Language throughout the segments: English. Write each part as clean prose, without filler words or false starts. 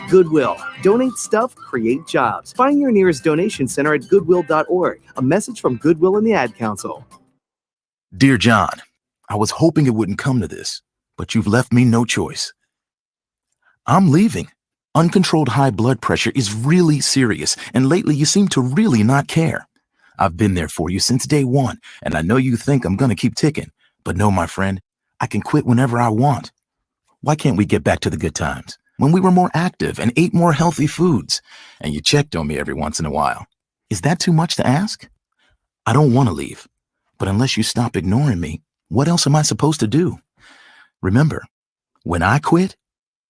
Goodwill. Donate stuff, create jobs. Find your nearest donation center at goodwill.org. A message from Goodwill and the Ad Council. Dear John, I was hoping it wouldn't come to this, but you've left me no choice. I'm leaving. Uncontrolled high blood pressure is really serious, and lately you seem to really not care. I've been there for you since day one, and I know you think I'm gonna keep ticking, but no, my friend, I can quit whenever I want. Why can't we get back to the good times, when we were more active and ate more healthy foods, and you checked on me every once in a while? Is that too much to ask? I don't want to leave, but unless you stop ignoring me, what else am I supposed to do? Remember, when I quit,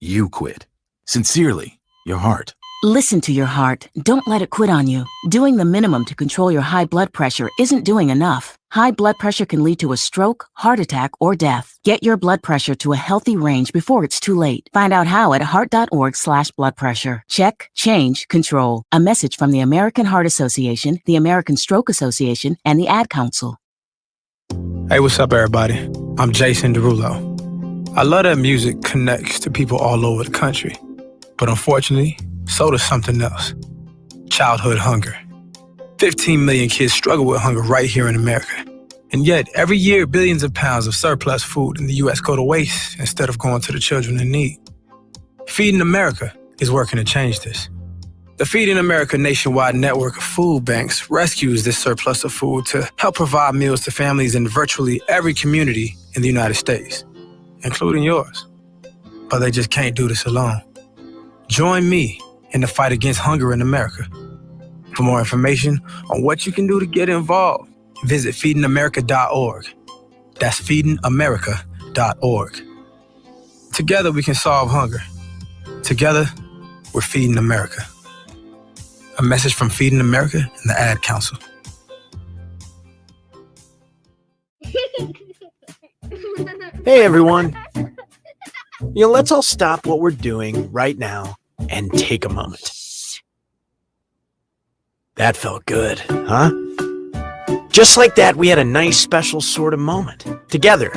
you quit. Sincerely, your heart. Listen to your heart. Don't let it quit on you. Doing the minimum to control your high blood pressure isn't doing enough. High blood pressure can lead to a stroke, heart attack, or death. Get your blood pressure to a healthy range before it's too late. Find out how at heart.org/blood pressure. Check, change, control. A message from the American Heart Association, the American Stroke Association, and the Ad Council. Hey, what's up, everybody? I'm Jason Derulo. I love that music connects to people all over the country. But unfortunately, so does something else. Childhood hunger. 15 million kids struggle with hunger right here in America. And yet, every year, billions of pounds of surplus food in the U.S. go to waste instead of going to the children in need. Feeding America is working to change this. The Feeding America nationwide network of food banks rescues this surplus of food to help provide meals to families in virtually every community in the United States, including yours. But they just can't do this alone. Join me in the fight against hunger in America. For more information on what you can do to get involved, visit feedingamerica.org. That's feedingamerica.org. Together we can solve hunger. Together, we're feeding America. A message from Feeding America and the Ad Council. Hey everyone. Let's all stop what we're doing right now and take a moment. That felt good, huh? Just like that, we had a nice special sort of moment together.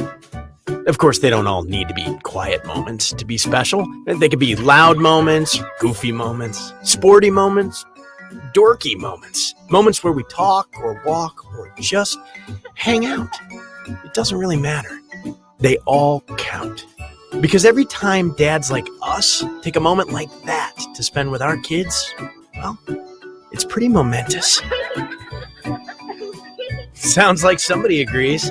Of course, they don't all need to be quiet moments to be special. They could be loud moments, goofy moments, sporty moments, dorky moments, moments where we talk or walk or just hang out. It doesn't really matter. They all count. Because every time dads like us take a moment like that to spend with our kids, well, it's pretty momentous. Sounds like somebody agrees.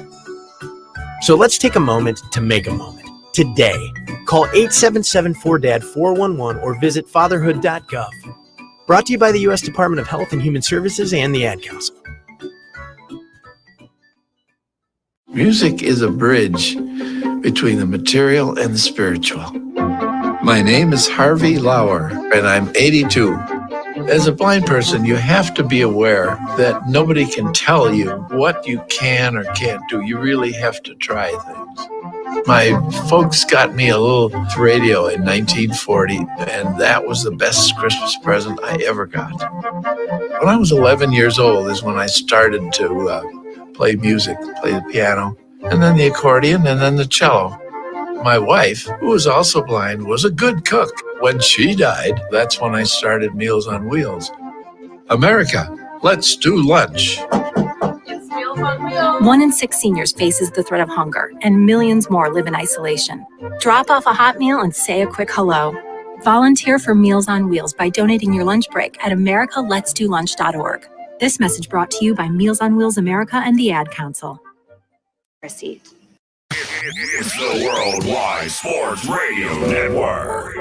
So let's take a moment to make a moment. Today, call 877-4DAD-411 or visit fatherhood.gov. Brought to you by the U.S. Department of Health and Human Services and the Ad Council. Music is a bridge between the material and the spiritual. My name is Harvey Lauer, and I'm 82. As a blind person, you have to be aware that nobody can tell you what you can or can't do. You really have to try things. My folks got me a little radio in 1940, and that was the best Christmas present I ever got. When I was 11 years old is when I started to play music, play the piano, and then the accordion, and then the cello. My wife, who was also blind, was a good cook. When she died, that's when I started Meals on Wheels. America, let's do lunch. It's Meals on Wheels. 1 in 6 seniors faces the threat of hunger, and millions more live in isolation. Drop off a hot meal and say a quick hello. Volunteer for Meals on Wheels by donating your lunch break at americaletsdolunch.org. This message brought to you by Meals on Wheels America and the Ad Council. Receipt. It's the Worldwide Sports Radio Network.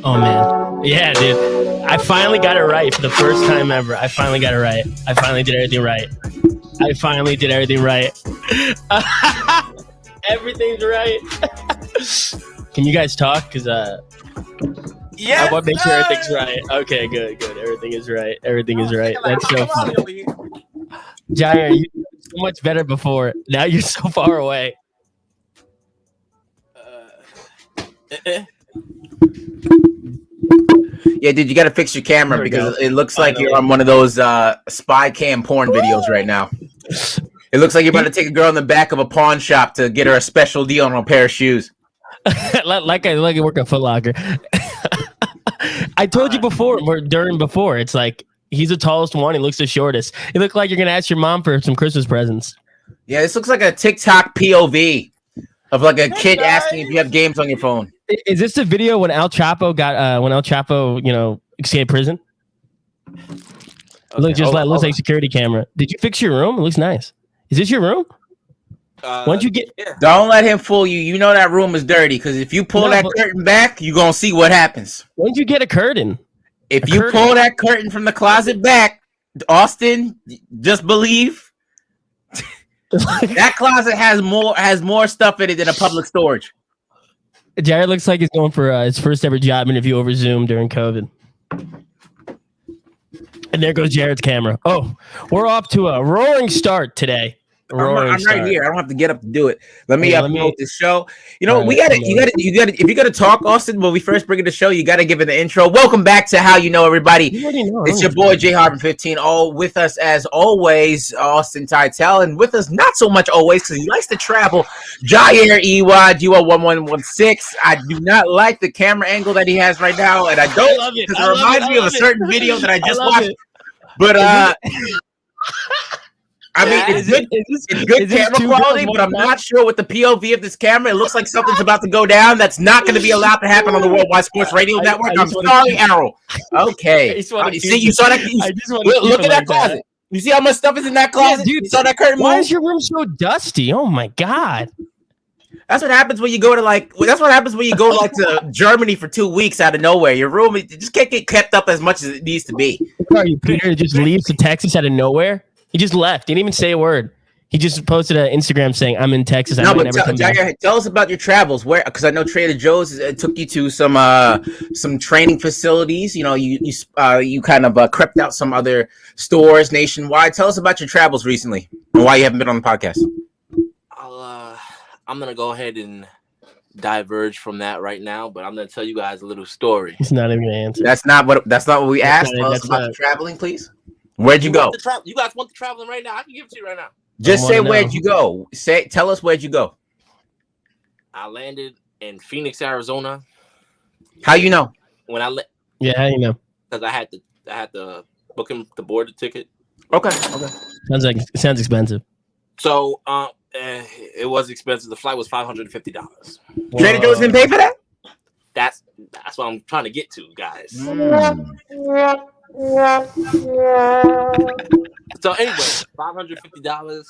Oh man, yeah, dude. I finally got it right for the first time ever. I finally got it right. I finally did everything right. Everything's right. Can you guys talk? Because yeah, I want to make sure everything's right. Okay, good. Everything is right. That's so funny. Jair, you were so much better before. Now you're so far away. Yeah, dude, you got to fix your camera because it looks like you're on one of those spy cam porn videos right now. It looks like you're about to take a girl in the back of a pawn shop to get her a special deal on a pair of shoes. like I work at Foot Locker. I told you before, before. It's like he's the tallest one. He looks the shortest. You look like you're gonna ask your mom for some Christmas presents. Yeah, this looks like a TikTok POV of like a kid asking if you have games on your phone. Is this the video when Al Chapo escaped prison? Okay, looks like security camera. Did you fix your room? It looks nice. Is this your room? Once you get, don't let him fool you. You know that room is dirty because if you pull that curtain back, you're gonna see what happens. Once you get a curtain, if you pull that curtain from the closet back, Austin, just believe that closet has more stuff in it than a public storage. Jared looks like he's going for his first ever job interview over Zoom during COVID. And there goes Jared's camera. Oh, we're off to a roaring start today. I'm right here. I don't have to get up to do it. Let me upload the show. You know, you gotta. If you're gonna talk, Austin, when we first bring in the show, you gotta give it the intro. Welcome back to How You Know Everybody. It's your boy J Harbin 15. All with us as always, Austin Titel, and with us not so much always because he likes to travel. Jair EY1116. I do not like the camera angle that he has right now, and I don't because it reminds me of a certain video that I just watched. But I mean, it's good camera quality, but I'm not sure with the POV of this camera. It looks like something's about to go down. That's not going to be allowed to happen on the Worldwide Sports Radio Network. I'm sorry, Errol. Okay. See, you saw that? Look at that closet. You see how much stuff is in that closet? Yeah, dude, you saw that curtain? Why is your room so dusty? Oh my god. That's what happens when you go to to Germany for 2 weeks out of nowhere. Your room just can't get kept up as much as it needs to be. Are you Peter just leaves to Texas out of nowhere? He just left. He didn't even say a word. He just posted an Instagram saying, "I'm in Texas. I never come back." Tell us about your travels. Where? Because I know Trader Joe's took you to some training facilities. You know, you kind of crept out some other stores nationwide. Tell us about your travels recently and why you haven't been on the podcast. I'm gonna go ahead and diverge from that right now, but I'm gonna tell you guys a little story. He's not even gonna answer. That's not what we asked. Tell us about the traveling, please. Where'd you go? You guys want the traveling right now? I can give it to you right now. Just say where'd you go. Tell us where'd you go. I landed in Phoenix, Arizona. How you know? When I Yeah, how you know? Because I had to book him the board ticket. Okay. Sounds expensive. So it was expensive. The flight was $550. Trader Joe's didn't pay for that? That's what I'm trying to get to, guys. So anyway, $550.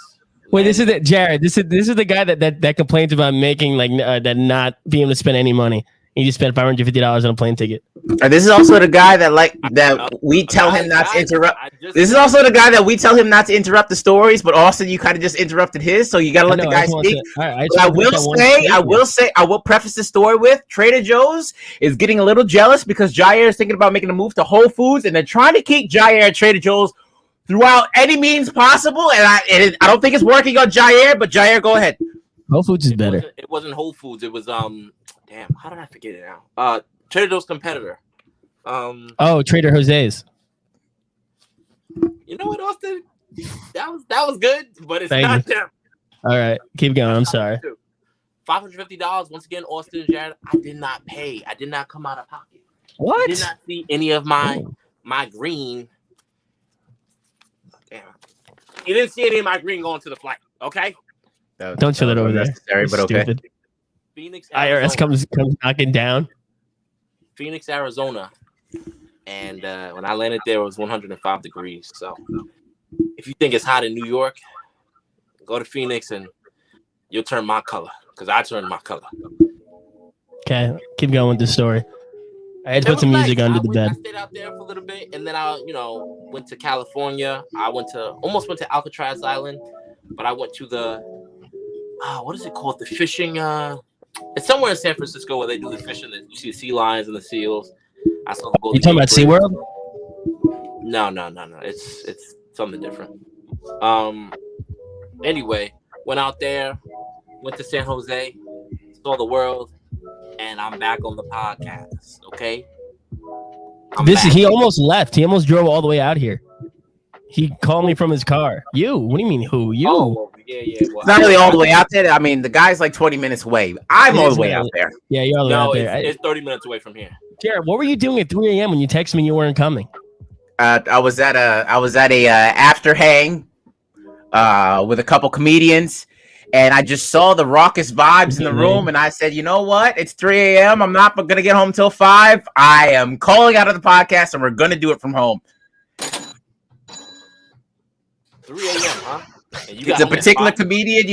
Wait, this is Jared. This is the guy that complains about making that not being able to spend any money. He just spent $550 on a plane ticket. This is also the guy that we tell him not to interrupt. This is also the guy that we tell him not to interrupt the stories, but Austin, you kind of just interrupted his, so you got to let the guy speak. I will preface the story with Trader Joe's is getting a little jealous because Jair is thinking about making a move to Whole Foods, and they're trying to keep Jair at Trader Joe's throughout any means possible. And I don't think it's working on Jair, but Jair, go ahead. Whole Foods is better. It wasn't Whole Foods. It was damn, how did I forget it now? Trader Joe's competitor. Trader Jose's. You know what, Austin? That was good, but it's not them. All right, keep going. I'm sorry. $550 once again, Austin and Jared. I did not pay. I did not come out of pocket. What? I did not see any of my green. Damn. You didn't see any of my green going to the flight. Okay. Don't show that over there. Necessary, but okay. Stupid. Phoenix, Arizona. IRS comes knocking down. Phoenix, Arizona, and when I landed there, it was 105 degrees. So, if you think it's hot in New York, go to Phoenix and you'll turn my color because I turned my color. Okay, keep going with the story. I had to put some music under the bed. I stayed out there for a little bit, and then I, went to California. I almost went to Alcatraz Island, but I went to the what is it called? The fishing. It's somewhere in San Francisco where they do the fishing. You see the sea lions and the seals. I saw the You talking about SeaWorld? No. It's something different. Anyway, went out there, went to San Jose, saw the world, and I'm back on the podcast. Okay. He almost left. He almost drove all the way out here. He called me from his car. You? What do you mean who? You? Oh, yeah. Well, It's not really all the way out there. I mean, the guy's like 20 minutes away. I'm all the way out there. Yeah, you're all the way out there. It's 30 minutes away from here. Jared, what were you doing at 3 a.m. when you texted me you weren't coming? I was at a after hang with a couple comedians, and I just saw the raucous vibes in the room, and I said, you know what? It's 3 a.m. I'm not gonna get home till 5. I am calling out of the podcast, and we're gonna do it from home. 3 a.m. Huh? It's a particular comedian,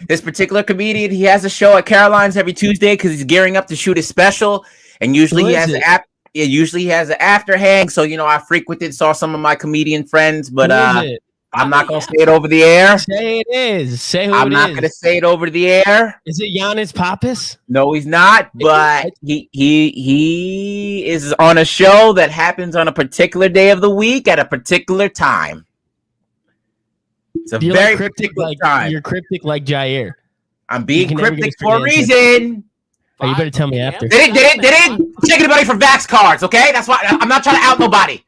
this particular comedian, he has a show at Caroline's every Tuesday because he's gearing up to shoot his special, and usually he has an after hang. So I frequented, saw some of my comedian friends, but I'm not gonna say it over the air. Say it is. Say who I'm not gonna say it over the air. Is it Giannis Pappas? No, he's not. But he is on a show that happens on a particular day of the week at a particular time. It's a very cryptic, time. You're cryptic like Jair. I'm being cryptic for a reason. Oh, you better tell me after. They didn't check anybody for Vax cards, okay? That's why I'm not trying to out nobody.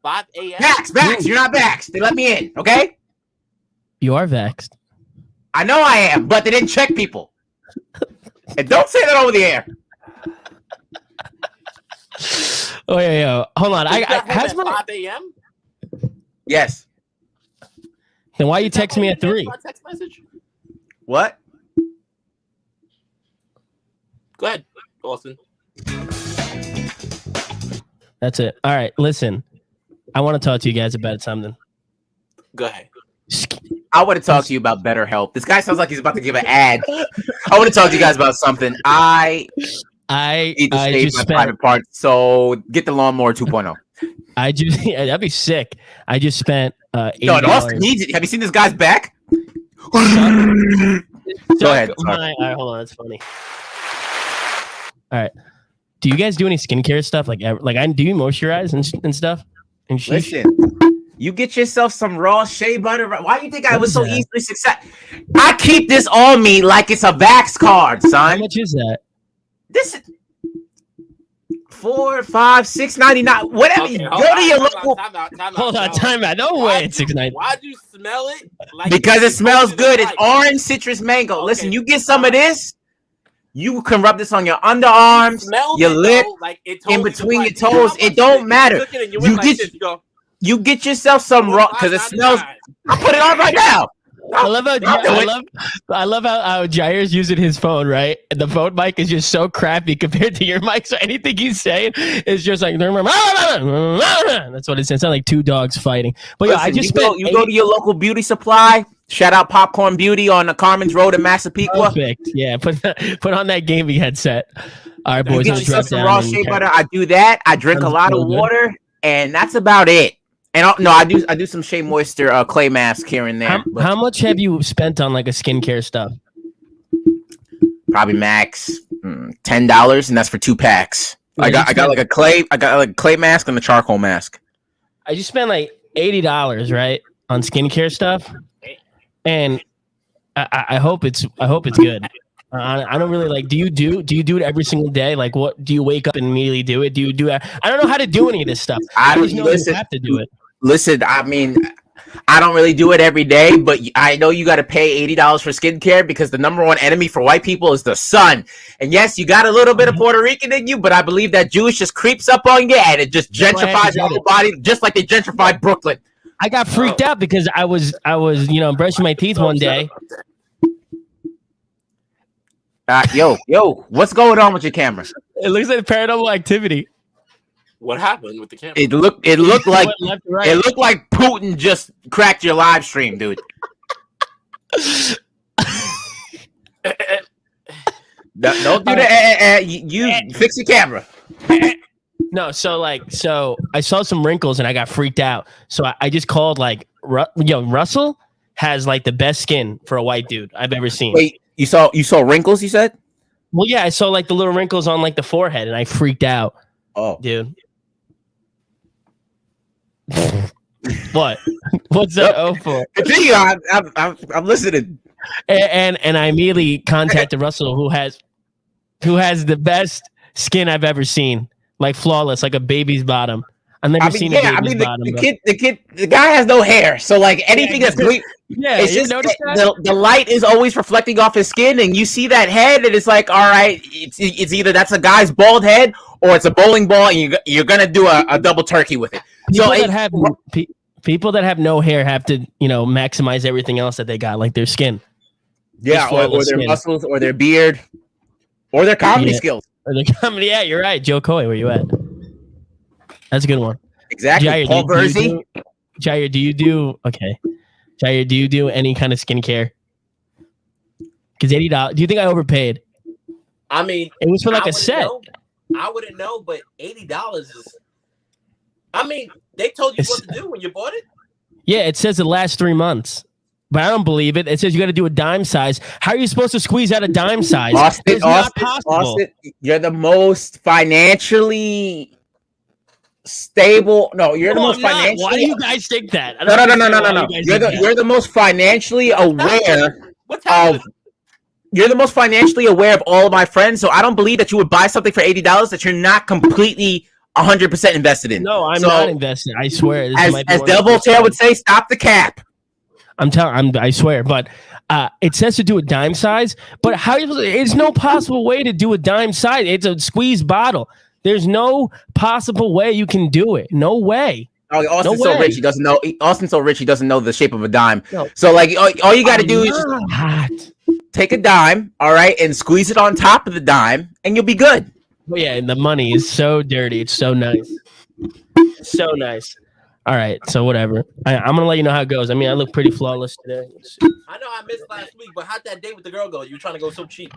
5 a.m. Vax, you're not vaxxed. They let me in, okay? You are vaxxed. I know I am, but they didn't check people. And don't say that over the air. Oh yeah. Hold on. Has my 5 a.m. Yes. Then why you text me at 3? Text message. What? Go ahead, Austin. That's it. All right. Listen, I want to talk to you guys about something. Go ahead. I want to talk to you about BetterHelp. This guy sounds like he's about to give an ad. I want to talk to you guys about something. I need to save my private parts, so get the lawnmower 2.0. That'd be sick. I just spent $80. No, Austin needs it. Have you seen this guy's back? Go ahead. All right, hold on. That's funny. All right. Do you guys do any skincare stuff? Do you moisturize and stuff? And listen, you get yourself some raw shea butter. Why do you think I was so easily successful? I keep this on me like it's a Vax card, son. How much is that? This is $4, $5, $6.99. Whatever. Okay, go to your local. Time out. No way. It's $6.99. Why'd you smell it? Because it smells good. It's orange citrus mango. Okay. Listen, you get some of this. You can rub this on your underarms, your lip, in between your toes. It don't matter. You get yourself some raw because it smells. I'll put it on right now. I love how Jair's using his phone, right? And the phone mic is just so crappy compared to your mic. So anything he's saying is just like that's what it sounds like, two dogs fighting. But listen, I just go to your local beauty supply. Shout out Popcorn Beauty on the Carmen's Road in Massapequa. Perfect. Yeah, put on that gaming headset. All right, boys. Get yourself some raw shea butter. I do that. I drink a lot of water, and that's about it. And I do some Shea Moisture clay mask here and there. How much have you spent on like a skincare stuff? Probably max $10, and that's for 2 packs. I got like a clay mask and a charcoal mask. I just spent like $80, right, on skincare stuff, and I hope it's good. I don't really do you do it every single day? Like, what do you wake up and immediately do it? Do you do it? I don't know how to do any of this stuff. I just know you have to do it. Listen, I mean, I don't really do it every day, but I know you got to pay $80 for skincare because the number one enemy for white people is the sun. And yes, you got a little bit of Puerto Rican in you, but I believe that Jewish just creeps up on you and it just gentrifies your whole body, just like they gentrified Brooklyn. I got freaked out because I was brushing my teeth one day. Yo, what's going on with your camera? It looks like Paranormal Activity. What happened with the camera? It looked like it looked like Putin just cracked your live stream, dude. Don't do that. You fix your camera. No, so I saw some wrinkles and I got freaked out. So I just called Russell has like the best skin for a white dude I've ever seen. Wait, you saw wrinkles? You said? Well, yeah, I saw like the little wrinkles on like the forehead, and I freaked out. Oh, dude. What? What's that? Oh, for? Continue. I'm listening. And I immediately contacted Russell, who has the best skin I've ever seen, like flawless, like a baby's bottom. I've never seen a baby's bottom. The guy has no hair, so like anything that's green, it's just the light is always reflecting off his skin, and you see that head, and it's like, all right, it's either that's a guy's bald head or it's a bowling ball, and you're gonna do a double turkey with it. People that have no hair have to, maximize everything else that they got, like their skin. Yeah, or their muscles, or their beard, or their comedy skills. Or their comedy. Yeah, you're right. Joe Coy, where you at? That's a good one. Exactly. Jair, Paul Verzi. Jair, do you do any kind of skincare? Because $80. Do you think I overpaid? I mean, it was for like a set. I wouldn't know, but $80 is. I mean, they told you what to do when you bought it. Yeah, it says the last 3 months, but I don't believe it. It says you got to do a dime size. How are you supposed to squeeze out a dime size? Austin, you're the most financially stable. No, you're the most financially. Why do you guys think that? No. You're the most financially aware of. You're the most financially aware of all of my friends, so I don't believe that you would buy something for $80 that you're not completely 100% invested in. No, I'm not invested. I swear. As Del Voltaire would say, stop the cap. I swear, but it says to do a dime size. But it's no possible way to do a dime size. It's a squeeze bottle. There's no possible way you can do it. No way. Oh, Austin's so rich he doesn't know. Austin's so rich he doesn't know the shape of a dime. No. So like, all you got to do is just take a dime, all right, and squeeze it on top of the dime, and you'll be good. Well, yeah, and the money is so dirty. It's so nice. So nice. All right, so whatever. I'm going to let you know how it goes. I mean, I look pretty flawless today. I know I missed last week, but how'd that date with the girl go? You were trying to go so cheap.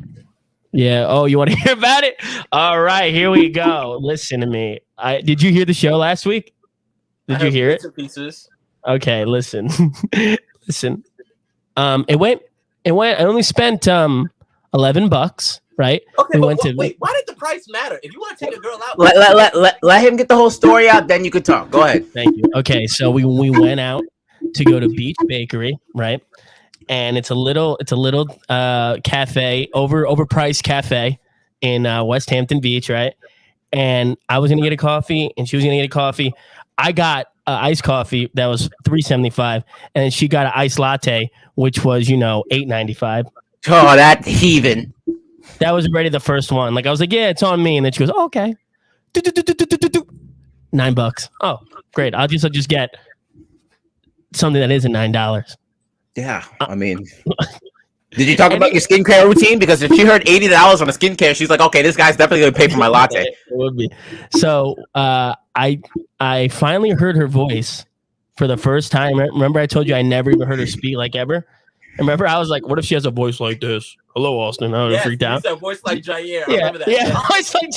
Yeah. Oh, you want to hear about it? All right, here we go. Listen to me. Did you hear the show last week? Did you hear it? Pieces. Okay, listen. Listen. It went. I only spent $11. Right? Okay, wait. Why did the price matter? If you want to take a girl out, let him get the whole story out. Then you could talk. Go ahead. Thank you. Okay, so we went out to go to Beach Bakery, right? And it's a little cafe, overpriced cafe in West Hampton Beach, right? And I was gonna get a coffee, and she was gonna get a coffee. I got iced coffee that was $3.75, and she got an iced latte, which was $8.95. Oh, that heathen. That was already the first one. Like I was like, yeah, it's on me, and then she goes, oh, okay, $9. Oh, great. I'll just get something that isn't $9. Yeah, I mean, did you talk about your skincare routine? Because if she heard $80 on a skincare, she's like, okay, this guy's definitely gonna pay for my latte. It would be. So I finally heard her voice for the first time. Remember, I told you I never even heard her speak like ever. Remember, I was like, what if she has a voice like this? Hello, Austin. I was freaked out. A voice like Jair. I remember that. Yeah, voice like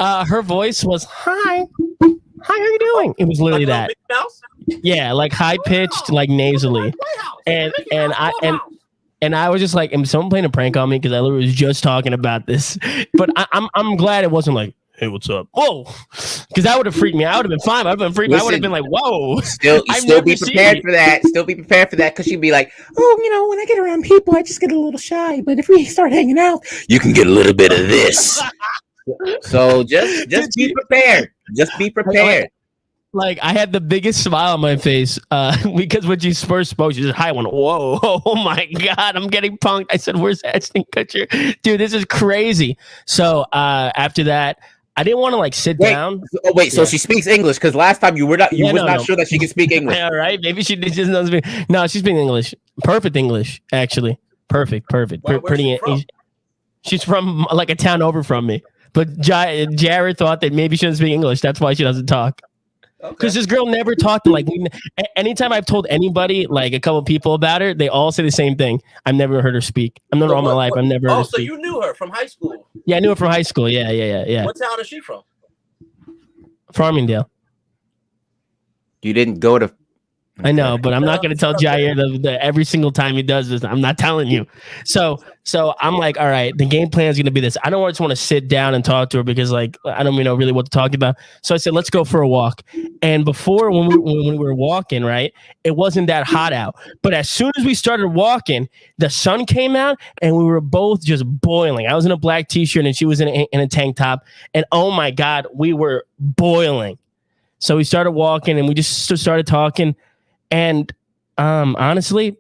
Jair. Her voice was, hi, how are you doing? It was literally that. Yeah, like high pitched, like nasally. And I was just like, am someone playing a prank on me? Because I literally was just talking about this. But I'm glad it wasn't like, hey, what's up? Whoa, because that would have freaked me out. I would have been fine. I would have been freaked. I would have been like, whoa. Still be prepared for that. Still be prepared for that, because she'd be like, oh, when I get around people, I just get a little shy. But if we start hanging out, you can get a little bit of this. So just be prepared. Just be prepared. Like I had the biggest smile on my face because when she first spoke, she said, "Hi," I went, "Whoa, oh my god, I'm getting punked." I said, "Where's Ashton Kutcher, dude? This is crazy." So after that, I didn't want to sit down. So she speaks English, because last time you were not sure that she could speak English. All right, maybe she just doesn't speak. No, she speaks English, perfect English, actually, perfect. Pretty. She's from like a town over from me, but Jared thought that maybe she doesn't speak English. That's why she doesn't talk. Because this girl never talked to anytime I've told anybody, like a couple people about her, they all say the same thing. I've never heard her speak. I've never all my life. I've never heard her speak. So you knew her from high school? Yeah, I knew her from high school. Yeah. What town is she from? Farmingdale. You didn't go to I know, but I'm not going to tell Jair the every single time he does this. I'm not telling you. So I'm like, all right, the game plan is going to be this. I don't just want to sit down and talk to her because like I don't even know really what to talk about. So I said, let's go for a walk. And before when we were walking, right, it wasn't that hot out. But as soon as we started walking, the sun came out and we were both just boiling. I was in a black t-shirt and she was in a tank top. And oh my God, we were boiling. So we started walking and we just started talking. And honestly,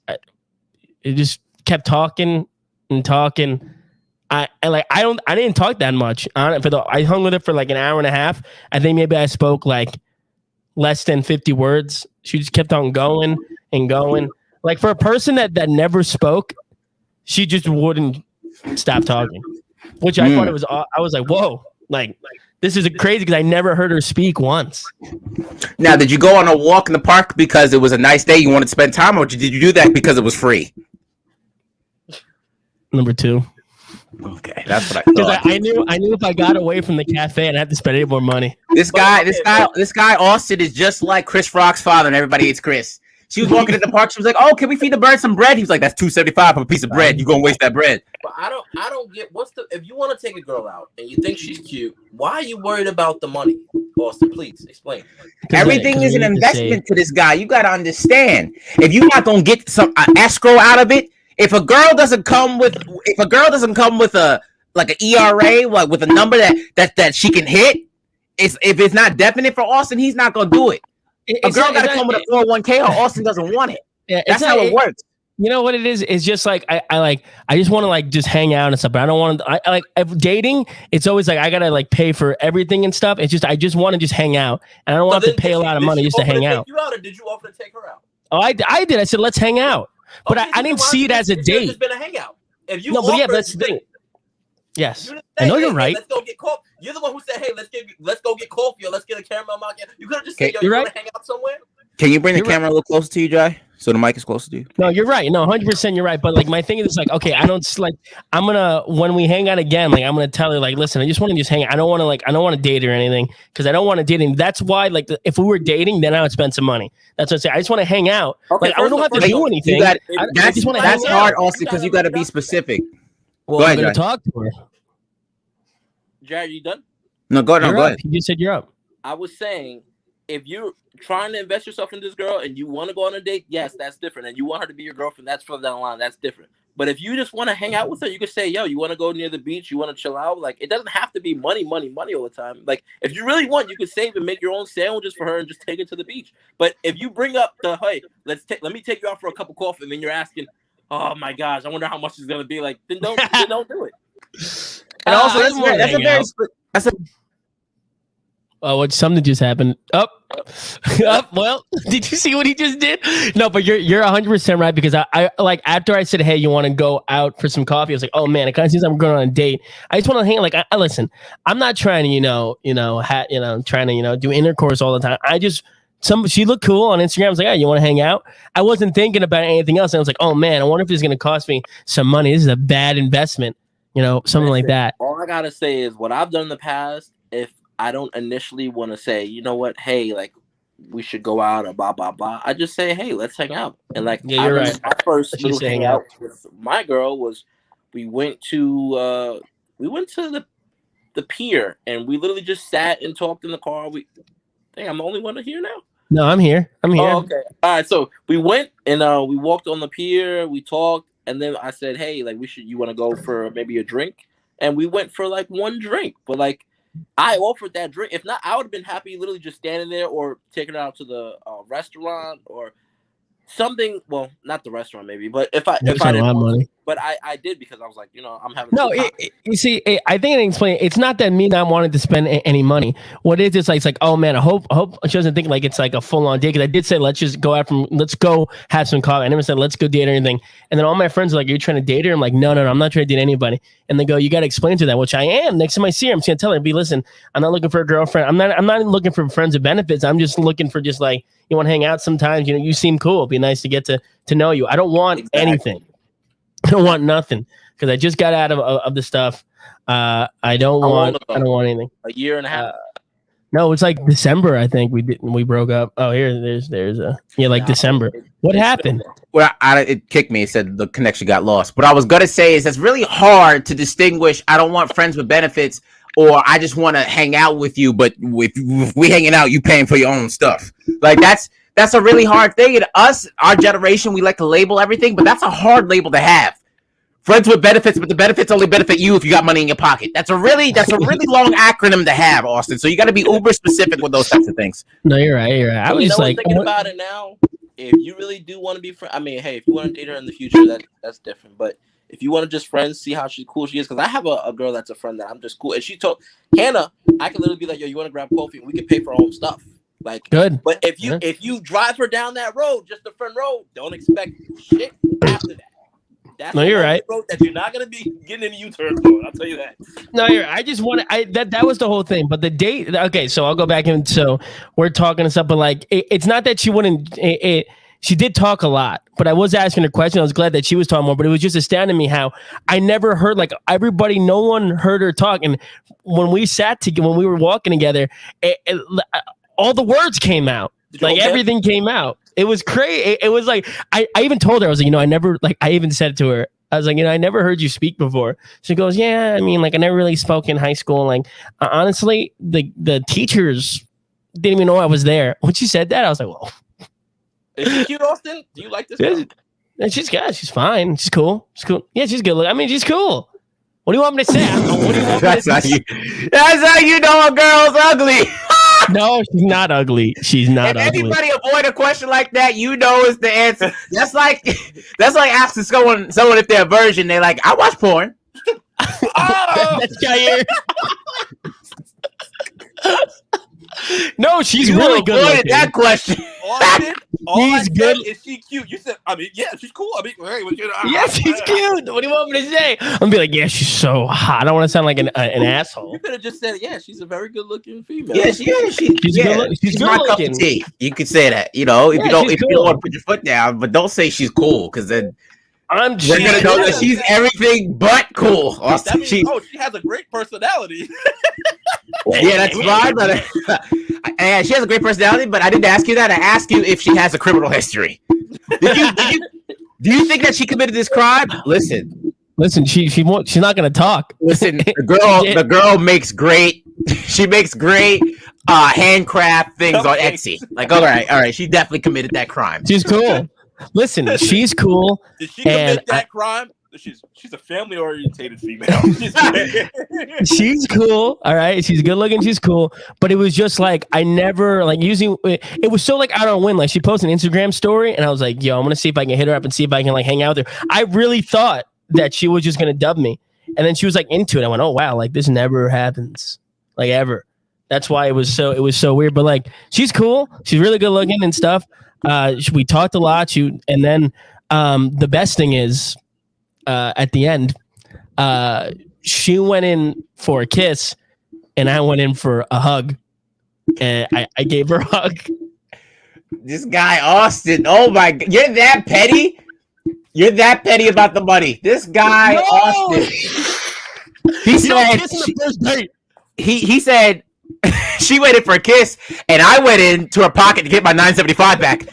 it just kept talking and talking. I didn't talk that much. I hung with her for like an hour and a half. I think maybe I spoke like less than 50 words. She just kept on going and going. Like for a person that never spoke, she just wouldn't stop talking. Which I thought it was. I was like, whoa, like. This is crazy because I never heard her speak once. Now, did you go on a walk in the park because it was a nice day, you wanted to spend time, or did you do that because it was free? Number 2. Okay, that's what I thought. Because I knew if I got away from the cafe, I'd have to spend any more money. This guy, Austin is just like Chris Rock's father, and everybody hates Chris. She was walking in the park. She was like, "Oh, can we feed the bird some bread?" He was like, "That's $2.75 for a piece of bread. You gonna waste that bread?" But I don't get if you want to take a girl out and you think she's cute, why are you worried about the money? Austin, please explain. Everything is an investment to this guy. You gotta understand. If you're not gonna get some escrow out of it, if a girl doesn't come with a like an ERA, like with a number that she can hit, if it's not definite for Austin, he's not gonna do it. A girl got to come with a 401k or Austin doesn't want it. Yeah, that's how it works. You know what it is? It's just like I just want to like just hang out and stuff. But I don't want to. I like dating. It's always like I gotta like pay for everything and stuff. It's just I just want to just hang out, and I don't want to pay a lot of money just to hang out. You out, or did you offer to take her out? Oh, I did. I said let's hang out, but I didn't see it as a date. It's been a hangout. If you but yeah, that's the thing. Yes, I know you're right. Let's go get coffee. You're the one who said, "Hey, let's go get coffee or let's get a caramel macchiato." You could have just said, "Yo, you want to hang out somewhere?" Can you bring the camera a little closer to you, Jai? So the mic is closer to you. No, you're right. No, 100% you're right. But like my thing is like, okay, I don't like. I'm gonna when we hang out again, like I'm gonna tell her like, listen, I just want to hang out. I don't want to date or anything because I don't want to date him. That's why like if we were dating, then I would spend some money. That's what I say. I just want to hang out. Okay, like I don't have to do anything. That's hard, Austin, because you got to be specific. Well, go ahead, I'm gonna talk to her. Jared, you done? No, go ahead. You said you're up. I was saying, if you're trying to invest yourself in this girl and you want to go on a date, yes, that's different. And you want her to be your girlfriend, that's further down the line. That's different. But if you just want to hang out with her, you could say, yo, you want to go near the beach, you want to chill out. Like, it doesn't have to be money all the time. Like, if you really want, you could save and make your own sandwiches for her and just take her to the beach. But if you bring up the, hey, let me take you out for a cup of coffee, and then you're asking, oh my gosh, I wonder how much it's gonna be. Like, then don't do it. And also, that's a what something just happened. Up. Well, did you see what he just did? No, but you're 100% right because I like after I said, hey, you want to go out for some coffee? I was like, oh man, it kind of seems like we're going on a date. I just want to hang. Like, I listen. I'm not trying to trying to do intercourse all the time. She looked cool on Instagram. I was like, hey, you want to hang out? I wasn't thinking about anything else. And I was like, oh man, I wonder if this is going to cost me some money. This is a bad investment. Something like that. All I gotta say is what I've done in the past. If I don't initially want to say, you know what, hey, like we should go out or blah blah blah, I just say, hey, let's hang out. And like, yeah, you're right. My first little hangout with my girl was we went to the pier and we literally just sat and talked in the car. I'm the only one here now. No, I'm here. Oh, okay. All right. So we went and we walked on the pier. We talked. And then I said, hey, like you want to go for maybe a drink? And we went for like one drink. But like I offered that drink. If not, I would have been happy literally just standing there or taking her out to the restaurant or something. Well, not the restaurant maybe, but if I didn't money. But I did because I was like, I'm having you see, I think I can explain. It's not that me not wanting to spend any money. What it is, it's like, oh man, I hope she doesn't think like it's like a full on date. Because I did say let's go have some coffee. I never said let's go date or anything. And then all my friends are like, are you trying to date her? I'm like, no, I'm not trying to date anybody. And they go, you got to explain to that, which I am. Next time I see her, I'm just gonna tell her, listen, I'm not looking for a girlfriend. I'm not looking for friends with benefits. I'm just looking for just like you want to hang out sometimes. You seem cool. It'd be nice to get to know you. I don't want anything. I don't want nothing because I just got out of the stuff. I don't want anything. A year and a half. No, it's like December. I think we broke up. Oh, there's December. What happened? Well, it kicked me. It said the connection got lost. What I was gonna say is it's really hard to distinguish. I don't want friends with benefits, or I just want to hang out with you. But if we hanging out, you paying for your own stuff. Like that's a really hard thing. And our generation, we like to label everything, but that's a hard label to have. Friends with benefits, but the benefits only benefit you if you got money in your pocket. That's a really long acronym to have, Austin. So you got to be uber specific with those types of things. No, you're right. I was just like thinking about it now. If you really do want to be friends, I mean, hey, if you want to date her in the future, that's different. But if you want to just friends, see how cool she is. Because I have a girl that's a friend that I'm just cool. And she told Hannah, I can literally be like, yo, you want to grab coffee? And we can pay for our own stuff. Like, good. But if you drive her down that road, just the front road, don't expect shit after that. That's you're right. Road that you're not gonna be getting any U-turns on. I'll tell you that. No, you're. I just want that was the whole thing. But the date. Okay, so I'll go back and so we're talking and stuff. But like, it's not that she wouldn't. She did talk a lot, but I was asking her question. I was glad that she was talking more. But it was just astounding me how I never heard everybody. No one heard her talk. And when we sat together, when we were walking together, all the words came out. Like everything came out. It was crazy. It was like I even told her, I was like, I never I even said it to her. I was like, I never heard you speak before. She goes, yeah, I mean, like I never really spoke in high school. Like honestly, the teachers didn't even know I was there. When she said that, I was like, whoa. Is she cute, Austin? Do you like this girl? And she's good. She's fine. She's cool. She's cool. Yeah, she's good. I mean, she's cool. What do you want me to say? That's how you know a girl's ugly. No, she's not ugly. She's not ugly. If anybody avoid a question like that, you know is the answer. That's like asking someone if they're a virgin. They're like, I watch porn. That's Jair. No, she's really good. Avoided that question. She's good. Is she cute? You said, I mean, yeah, she's cool. I mean, hey, yeah, she's cute. What do you want me to say? I'm gonna be like, yeah, she's so hot. I don't want to sound like an asshole. You could have just said, yeah, she's a very good looking female. Yeah, she's my cup of tea. You could say that. If you don't want to put your foot down, but don't say she's cool because then we're gonna know that she's everything but cool. That means, she has a great personality. Yeah, that's fine. But she has a great personality. But I didn't ask you that. I asked you if she has a criminal history. Do you think that she committed this crime? Listen. She's not gonna talk. Listen, the girl makes great. She makes great handcraft things on Etsy. Like, all right, she definitely committed that crime. She's cool. Listen, she's cool. Did she commit that crime? She's a family orientated female. She's cool. All right. She's good looking. She's cool. But it was just like, I never using it was so out on a whim. Like she posted an Instagram story and I was like, yo, I'm going to see if I can hit her up and see if I can hang out with her. I really thought that she was just going to dub me. And then she was into it. I went, oh wow, this never happens. Ever. That's why it was so weird. But she's cool. She's really good looking and stuff. We talked a lot. And then the best thing is, at the end, she went in for a kiss and I went in for a hug and I gave her a hug. This guy, Austin. Oh my God. You're that petty? You're that petty about the money. This guy, Austin. He said, he said she went in for a kiss and I went into her pocket to get my $9.75 back.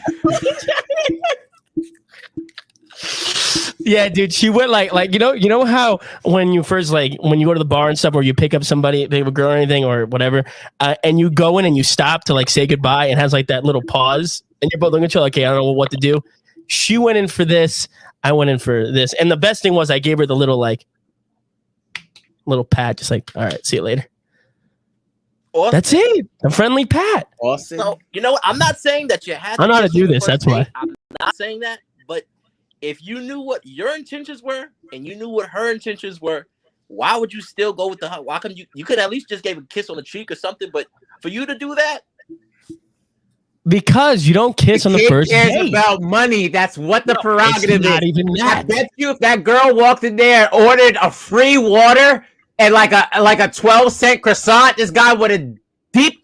Yeah, dude, she went you know how when you first when you go to the bar and stuff or you pick up somebody, pick up a girl or anything or whatever, and you go in and you stop to say goodbye and has that little pause and you're both looking at each other okay, I don't know what to do. She went in for this, I went in for this, and the best thing was I gave her the little little pat, just all right, see you later. Awesome. That's it. A friendly pat. Awesome. So, I'm not saying that you had to. I know how to do this. That's why. I'm not saying that, but if you knew what your intentions were and you knew what her intentions were, why would you still go with the hug? Why come you could at least just gave a kiss on the cheek or something, but for you to do that? Because you don't kiss on the first date. It's about money. That's what the prerogative is. Not even that. I bet you if that girl walked in there and ordered a free water and like a 12-cent croissant, this guy would have deep.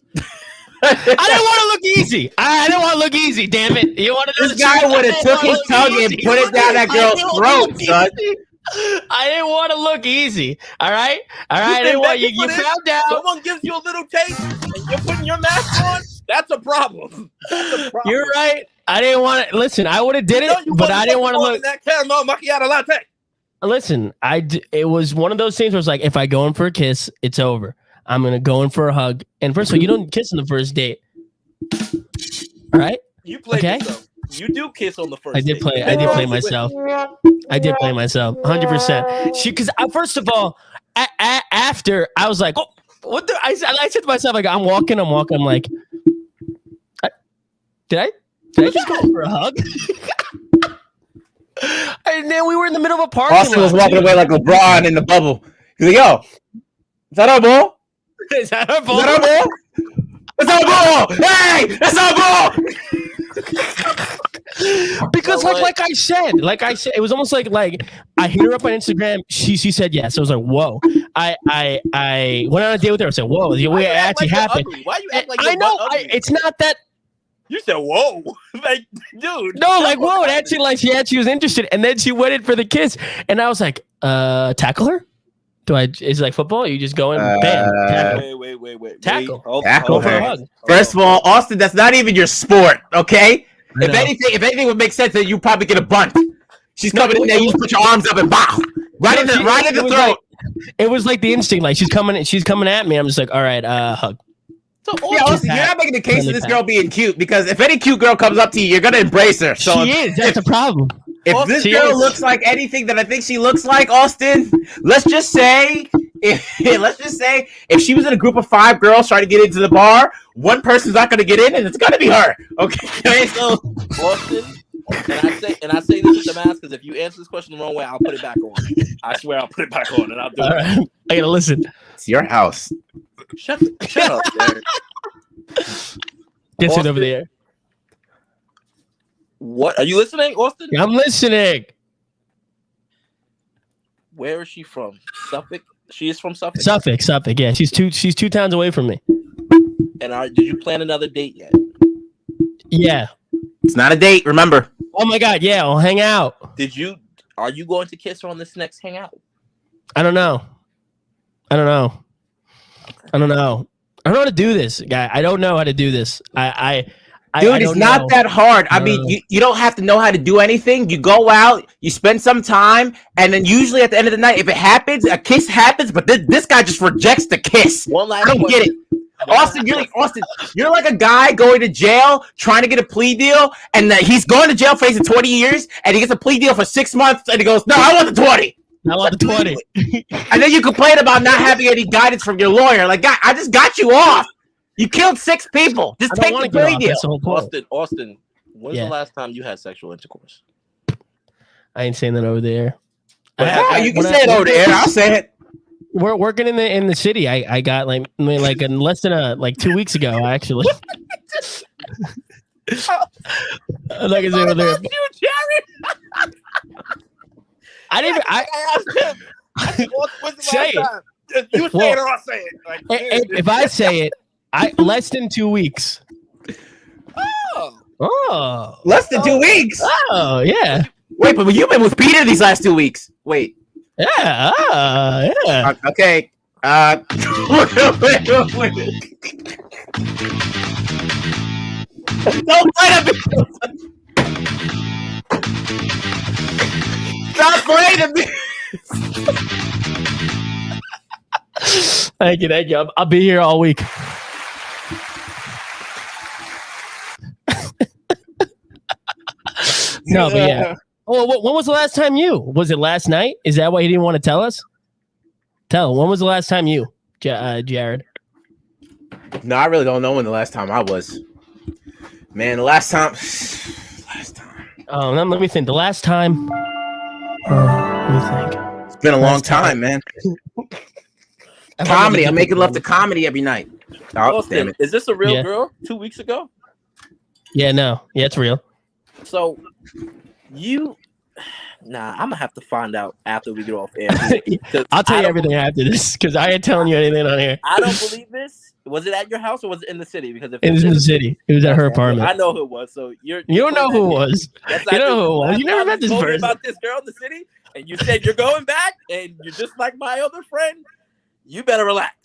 I didn't want to look easy. I didn't want to look easy. Damn it! You want to? This guy would have took his tongue and put it down that girl's throat, son. I didn't want to look easy. All right. I didn't want you. You found out. Someone gives you a little taste, and you're putting your mask on. That's a problem. You're right. I didn't want to listen. I would have did it, but I didn't want to look. That caramel macchiato latte. Listen, it was one of those things where it's like, if I go in for a kiss, it's over. I'm gonna go in for a hug. And first of all, you don't kiss on the first date. All right. You play yourself. You do kiss on the first. I did play myself. I did play myself 100%. Because first of all, after I was like, oh, what the? I said to myself, like, I'm walking. I'm like, did I just go for a hug? And then we were in the middle of a parking lot. Austin was walking away like LeBron in the bubble. He's like, yo, is that our ball? Is that our ball? That's our ball! Hey, that's our ball! Because like I said, it was almost like I hit her up on Instagram. She said yes. I was like, whoa. I went on a date with her. I said, whoa, it actually happened. Why you act like I know it's not that. You said whoa, like dude. No, like whoa. It actually she was interested, and then she went in for the kiss, and I was like, tackle her. Is it like football? You just go in, bam, tackle. Wait. Tackle. Tackle for a hug. First of all, Austin, that's not even your sport, okay? If anything would make sense, that you probably get a bunt. She's coming in there, you just put your arms up and bow. Right in the throat. It was like the instinct, like she's coming at me. I'm just like, all right, hug. So Austin, you're not making the case of this girl being cute, because if any cute girl comes up to you, you're gonna embrace her. So she is. That's the problem. If this girl looks like anything that I think she looks like, Austin, let's just say if she was in a group of 5 girls trying to get into the bar, one person's not going to get in, and it's going to be her. Okay, so Austin, and I say this with the mask, because if you answer this question the wrong way, I'll put it back on. I swear I'll put it back on, and I'll do it. Right. I gotta listen. It's your house. Shut up, Derek. Get it over there. What are you listening, Austin? I'm listening. Where is she from? Suffolk. She is from Suffolk. Suffolk. Yeah, she's 2 towns away from me. And did you plan another date yet? Yeah. It's not a date. Remember. Oh my God. Yeah, I'll hang out. Are you going to kiss her on this next hangout? I don't know how to do this, guy. I don't know how to do this. Dude, it's not that hard. I mean, you don't have to know how to do anything. You go out, you spend some time, and then usually at the end of the night, if it happens, a kiss happens, but this guy just rejects the kiss. I don't get it. Austin, you're like a guy going to jail trying to get a plea deal, and he's going to jail facing 20 years, and he gets a plea deal for 6 months, and he goes, no, I want the 20. I want the 20. And then you complain about not having any guidance from your lawyer. Like, I just got you off. You killed 6 people. Just take the plea deal. Austin, when's the last time you had sexual intercourse? I ain't saying that over there. You can say it over there. I'll say it. We're working in the city. I got like in less than 2 weeks ago, actually. Like I said over there. You, Jared. I didn't. I asked him. When's the say last time? You say it or I say it. Like, if I say it, less than 2 weeks. Oh. Less than 2 weeks? Oh, yeah. Wait, but you've been with Peter these last 2 weeks. Wait. Yeah. Yeah. Okay. Wait. Don't play the music. Stop playing the music. Thank you. I'll be here all week. No, but yeah. Oh, when was the last time you? Was it last night? Is that why he didn't want to tell us? When was the last time you, Jared? No, I really don't know when the last time I was. Man, the last time. Oh, let me think. The last time. Let me think. It's been a long time, man. Comedy. I'm making love to comedy every night. Oh, damn it. Is this a real girl? 2 weeks ago? Yeah, no. Yeah, it's real. So, you Nah, I'm gonna have to find out after we get off air. I'll tell you everything after this because I ain't telling you anything on here. I don't believe this. Was it at your house or was it in the city? Because if it was in the city, it was at her apartment. I know who it was. So you don't know who it was. You know who it was. You never met this person. About this girl in the city, and you said you're going back, and you're just like my other friend. You better relax.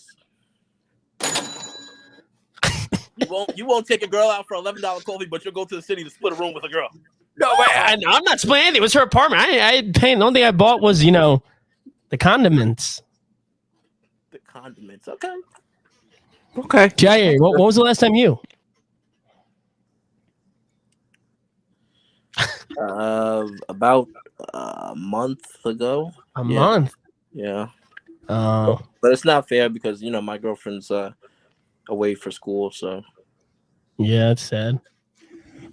You won't take a girl out for $11 coffee, but you'll go to the city to split a room with a girl. No, I'm not splitting anything. It was her apartment. I ain't paying. The only thing I bought was, the condiments. The condiments. Okay. Jair, what was the last time you? About a month ago. A month? Yeah. But it's not fair because, my girlfriend's away for school, so. Yeah, it's sad.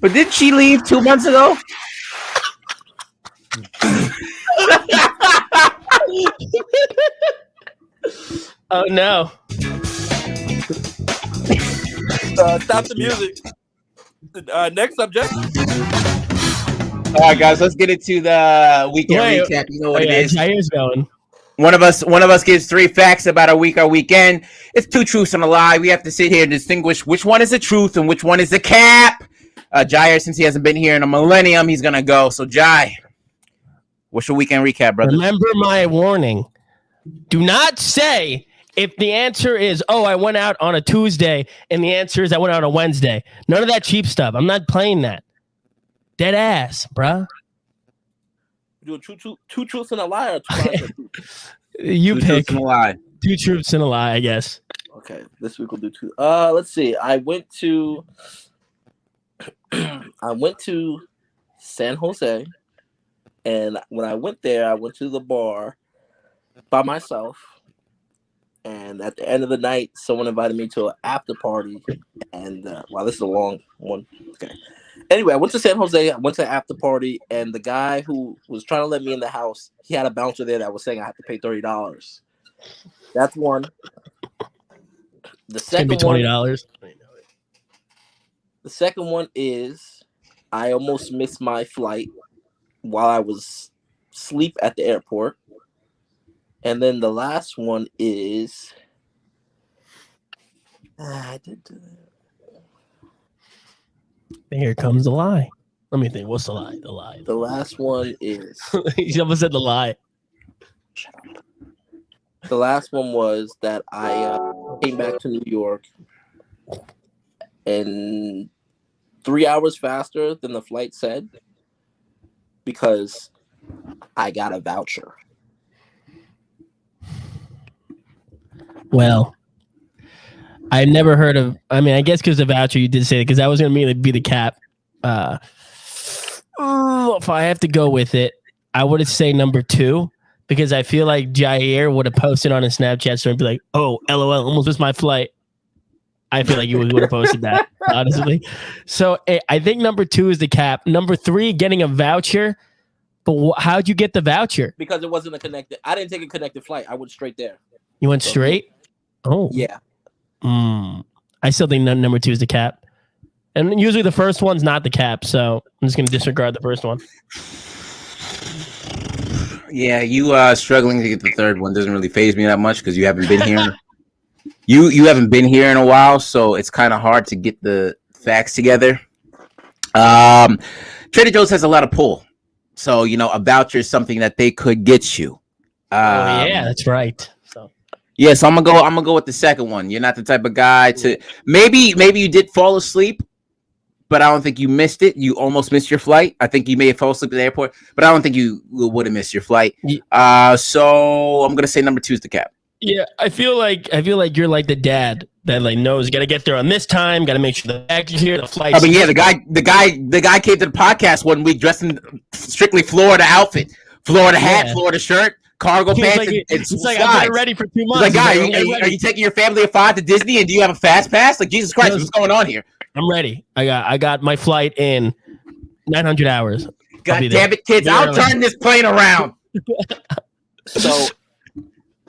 But didn't she leave 2 months ago? Oh no. Stop the music. Next subject. All right, guys, let's get into the weekend recap. You know what it is. Jair's going. One of us gives 3 facts about our weekend. It's 2 truths and a lie. We have to sit here and distinguish which one is the truth and which one is the cap. Jair, since he hasn't been here in a millennium, he's gonna go. So, Jai, what's your weekend recap, brother? Remember my warning. Do not say if the answer is, I went out on a Tuesday, and the answer is I went out on a Wednesday. None of that cheap stuff. I'm not playing that. Dead ass, bruh. Do two truths and a lie or 2 lies and a truth? You Two pick. truths and a lie. 2 truths and a lie, I guess. Okay, this week we'll do 2. Let's see. I went to San Jose, and when I went there, I went to the bar by myself. And at the end of the night, someone invited me to an after party. And wow, this is a long one. Okay. Anyway, I went to San Jose. I went to an after party, and the guy who was trying to let me in the house, he had a bouncer there that was saying I had to pay $30. That's one. The second it's gonna be $20. The second one is I almost missed my flight while I was asleep at the airport. And then the last one is I did do that. Here comes the lie. Let me think. What's the lie? The lie. The last one is You almost said the lie. Shut up. The last one was that I came back to New York and 3 hours faster than the flight said because I got a voucher. Well, I've never heard of. I mean, I guess because the voucher you did say it because that was going to immediately be the cap. If I have to go with it, I would say number 2 because I feel like Jair would have posted on his Snapchat story and be like, "Oh, LOL, almost missed my flight." I feel like you would have posted that honestly. So I think number 2 is the cap. Number 3, getting a voucher. But how'd you get the voucher? Because it wasn't a connected. I didn't take a connected flight. I went straight there. You went straight? Oh. Yeah. I still think number 2 is the cap. And usually the first one's not the cap, so I'm just going to disregard the first one. Yeah, you struggling to get the third one doesn't really faze me that much because you haven't been here. You haven't been here in a while, so it's kind of hard to get the facts together. Trader Joe's has a lot of pull. So, a voucher is something that they could get you. Yeah, that's right. Yeah, so I'm gonna go with the second one. You're not the type of guy to maybe you did fall asleep, but I don't think you missed it. You almost missed your flight. I think you may have fallen asleep at the airport, but I don't think you would have missed your flight. So I'm gonna say number 2 is the cap. Yeah, I feel like you're like the dad that knows you gotta get there on this time, gotta make sure the bag is here, the flight. I mean, yeah, the guy came to the podcast one week dressed in strictly Florida outfit, Florida hat, Florida shirt. Cargo pants it's like I've been ready for 2 months. Like, guy, are you taking your family of 5 to Disney and do you have a fast pass? Like, Jesus Christ, what's going on here? I'm ready. I got my flight in 900 hours. God damn it, kids. I'll turn this plane around. So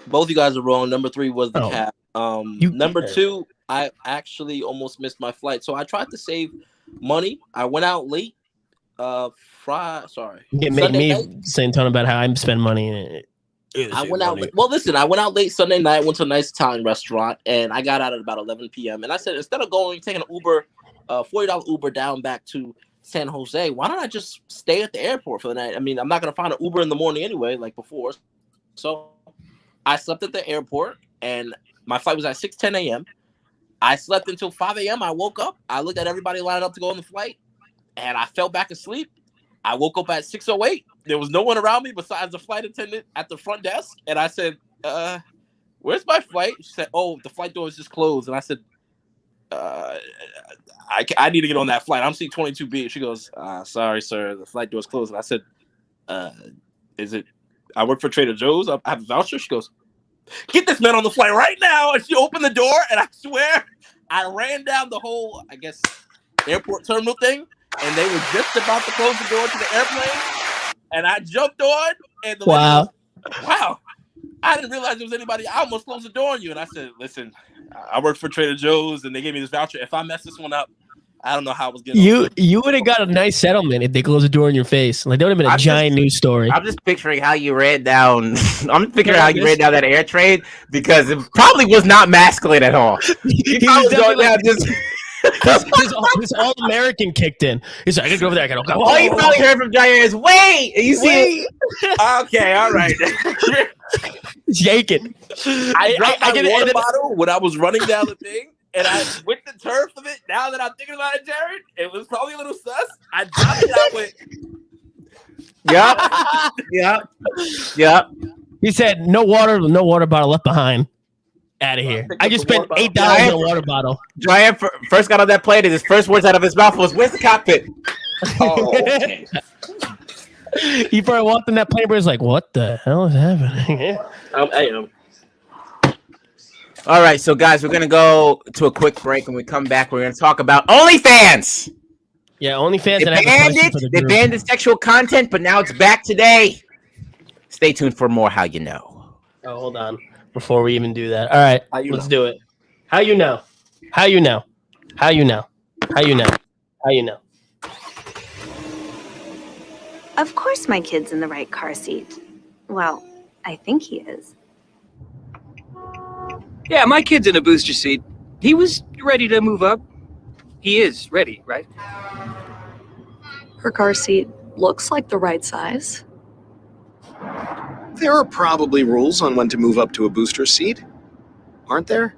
both you guys are wrong. Number 3 was the cap. Number 2, I actually almost missed my flight. So I tried to save money. I went out late Sorry. Get Sunday me night. saying something about how I spend money. I went out. Well, listen, I went out late Sunday night. Went to a nice Italian restaurant, and I got out at about 11 p.m. And I said, instead of taking an Uber, $40 Uber down back to San Jose, why don't I just stay at the airport for the night? I mean, I'm not gonna find an Uber in the morning anyway, like before. So I slept at the airport, and my flight was at 6:10 a.m. I slept until 5 a.m. I woke up. I looked at everybody lining up to go on the flight, and I fell back asleep. I woke up at 6:08. There was no one around me besides the flight attendant at the front desk. And I said, where's my flight? She said, oh, the flight door is just closed. And I said, I need to get on that flight. I'm seeing 22B. She goes, sorry, sir. The flight door is closed. And I said, is it? I work for Trader Joe's. I have a voucher. She goes, get this man on the flight right now. And she opened the door. And I swear, I ran down the whole, I guess, airport terminal thing. And they were just about to close the door to the airplane. And I jumped on. And the lady goes, wow. I didn't realize there was anybody. I almost closed the door on you. And I said, listen, I work for Trader Joe's. And they gave me this voucher. If I mess this one up, I don't know how I was getting. You would have got a nice settlement if they closed the door in your face. Like, that would have been a giant news story. I'm just picturing how you ran down. I'm picturing how you ran down that air trade because it probably was not masculine at all. He was going down just. This all-American kicked in. He's like, I gotta go over there. I gotta go. All you probably heard from Jair is, wait! And you see Okay, all right. Yanking. I dropped my water bottle when I was running down the thing, and I with the turf of it. Now that I'm thinking about it, Jared, it was probably a little sus. I dropped it out with. Yep. He said, no water bottle left behind. Out of here. I just spent $8 on a water bottle. Jair first got on that plane, and his first words out of his mouth was, where's the cockpit? Oh, okay. He probably walked in that plane, but was like, what the hell is happening? I am. All right, so guys, we're going to go to a quick break. When we come back, we're going to talk about OnlyFans. Yeah, OnlyFans. They banned the sexual content, but now it's back today. Stay tuned for more How You Know. Oh, hold on. Before we even do that. All right, let's do it. How you know? How you know? How you know? How you know? How you know? Of course my kid's in the right car seat. Well, I think he is. Yeah, my kid's in a booster seat. He was ready to move up. He is ready, right? Her car seat looks like the right size. There are probably rules on when to move up to a booster seat, aren't there?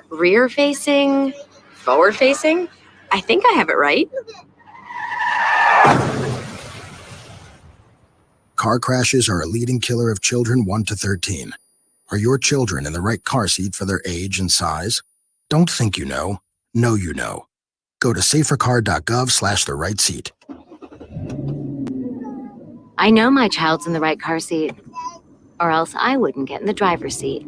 Rear facing, forward facing? I think I have it right. Car crashes are a leading killer of children 1 to 13. Are your children in the right car seat for their age and size? Don't think you know. Know you know. Go to safercar.gov/the right seat. I know my child's in the right car seat, or else I wouldn't get in the driver's seat.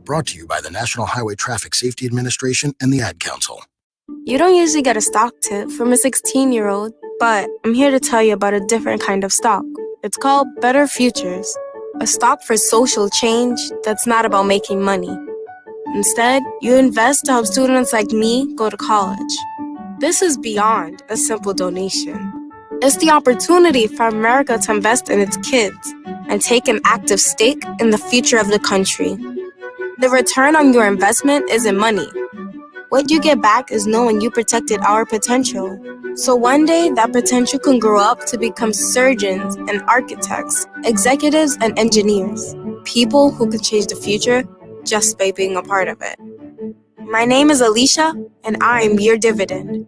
Brought to you by the National Highway Traffic Safety Administration and the Ad Council. You don't usually get a stock tip from a 16-year-old, but I'm here to tell you about a different kind of stock. It's called Better Futures, a stock for social change that's not about making money. Instead, you invest to help students like me go to college. This is beyond a simple donation. It's the opportunity for America to invest in its kids and take an active stake in the future of the country. The return on your investment isn't money. What you get back is knowing you protected our potential. So one day, that potential can grow up to become surgeons and architects, executives and engineers, people who can change the future just by being a part of it. My name is Alicia, and I'm your dividend.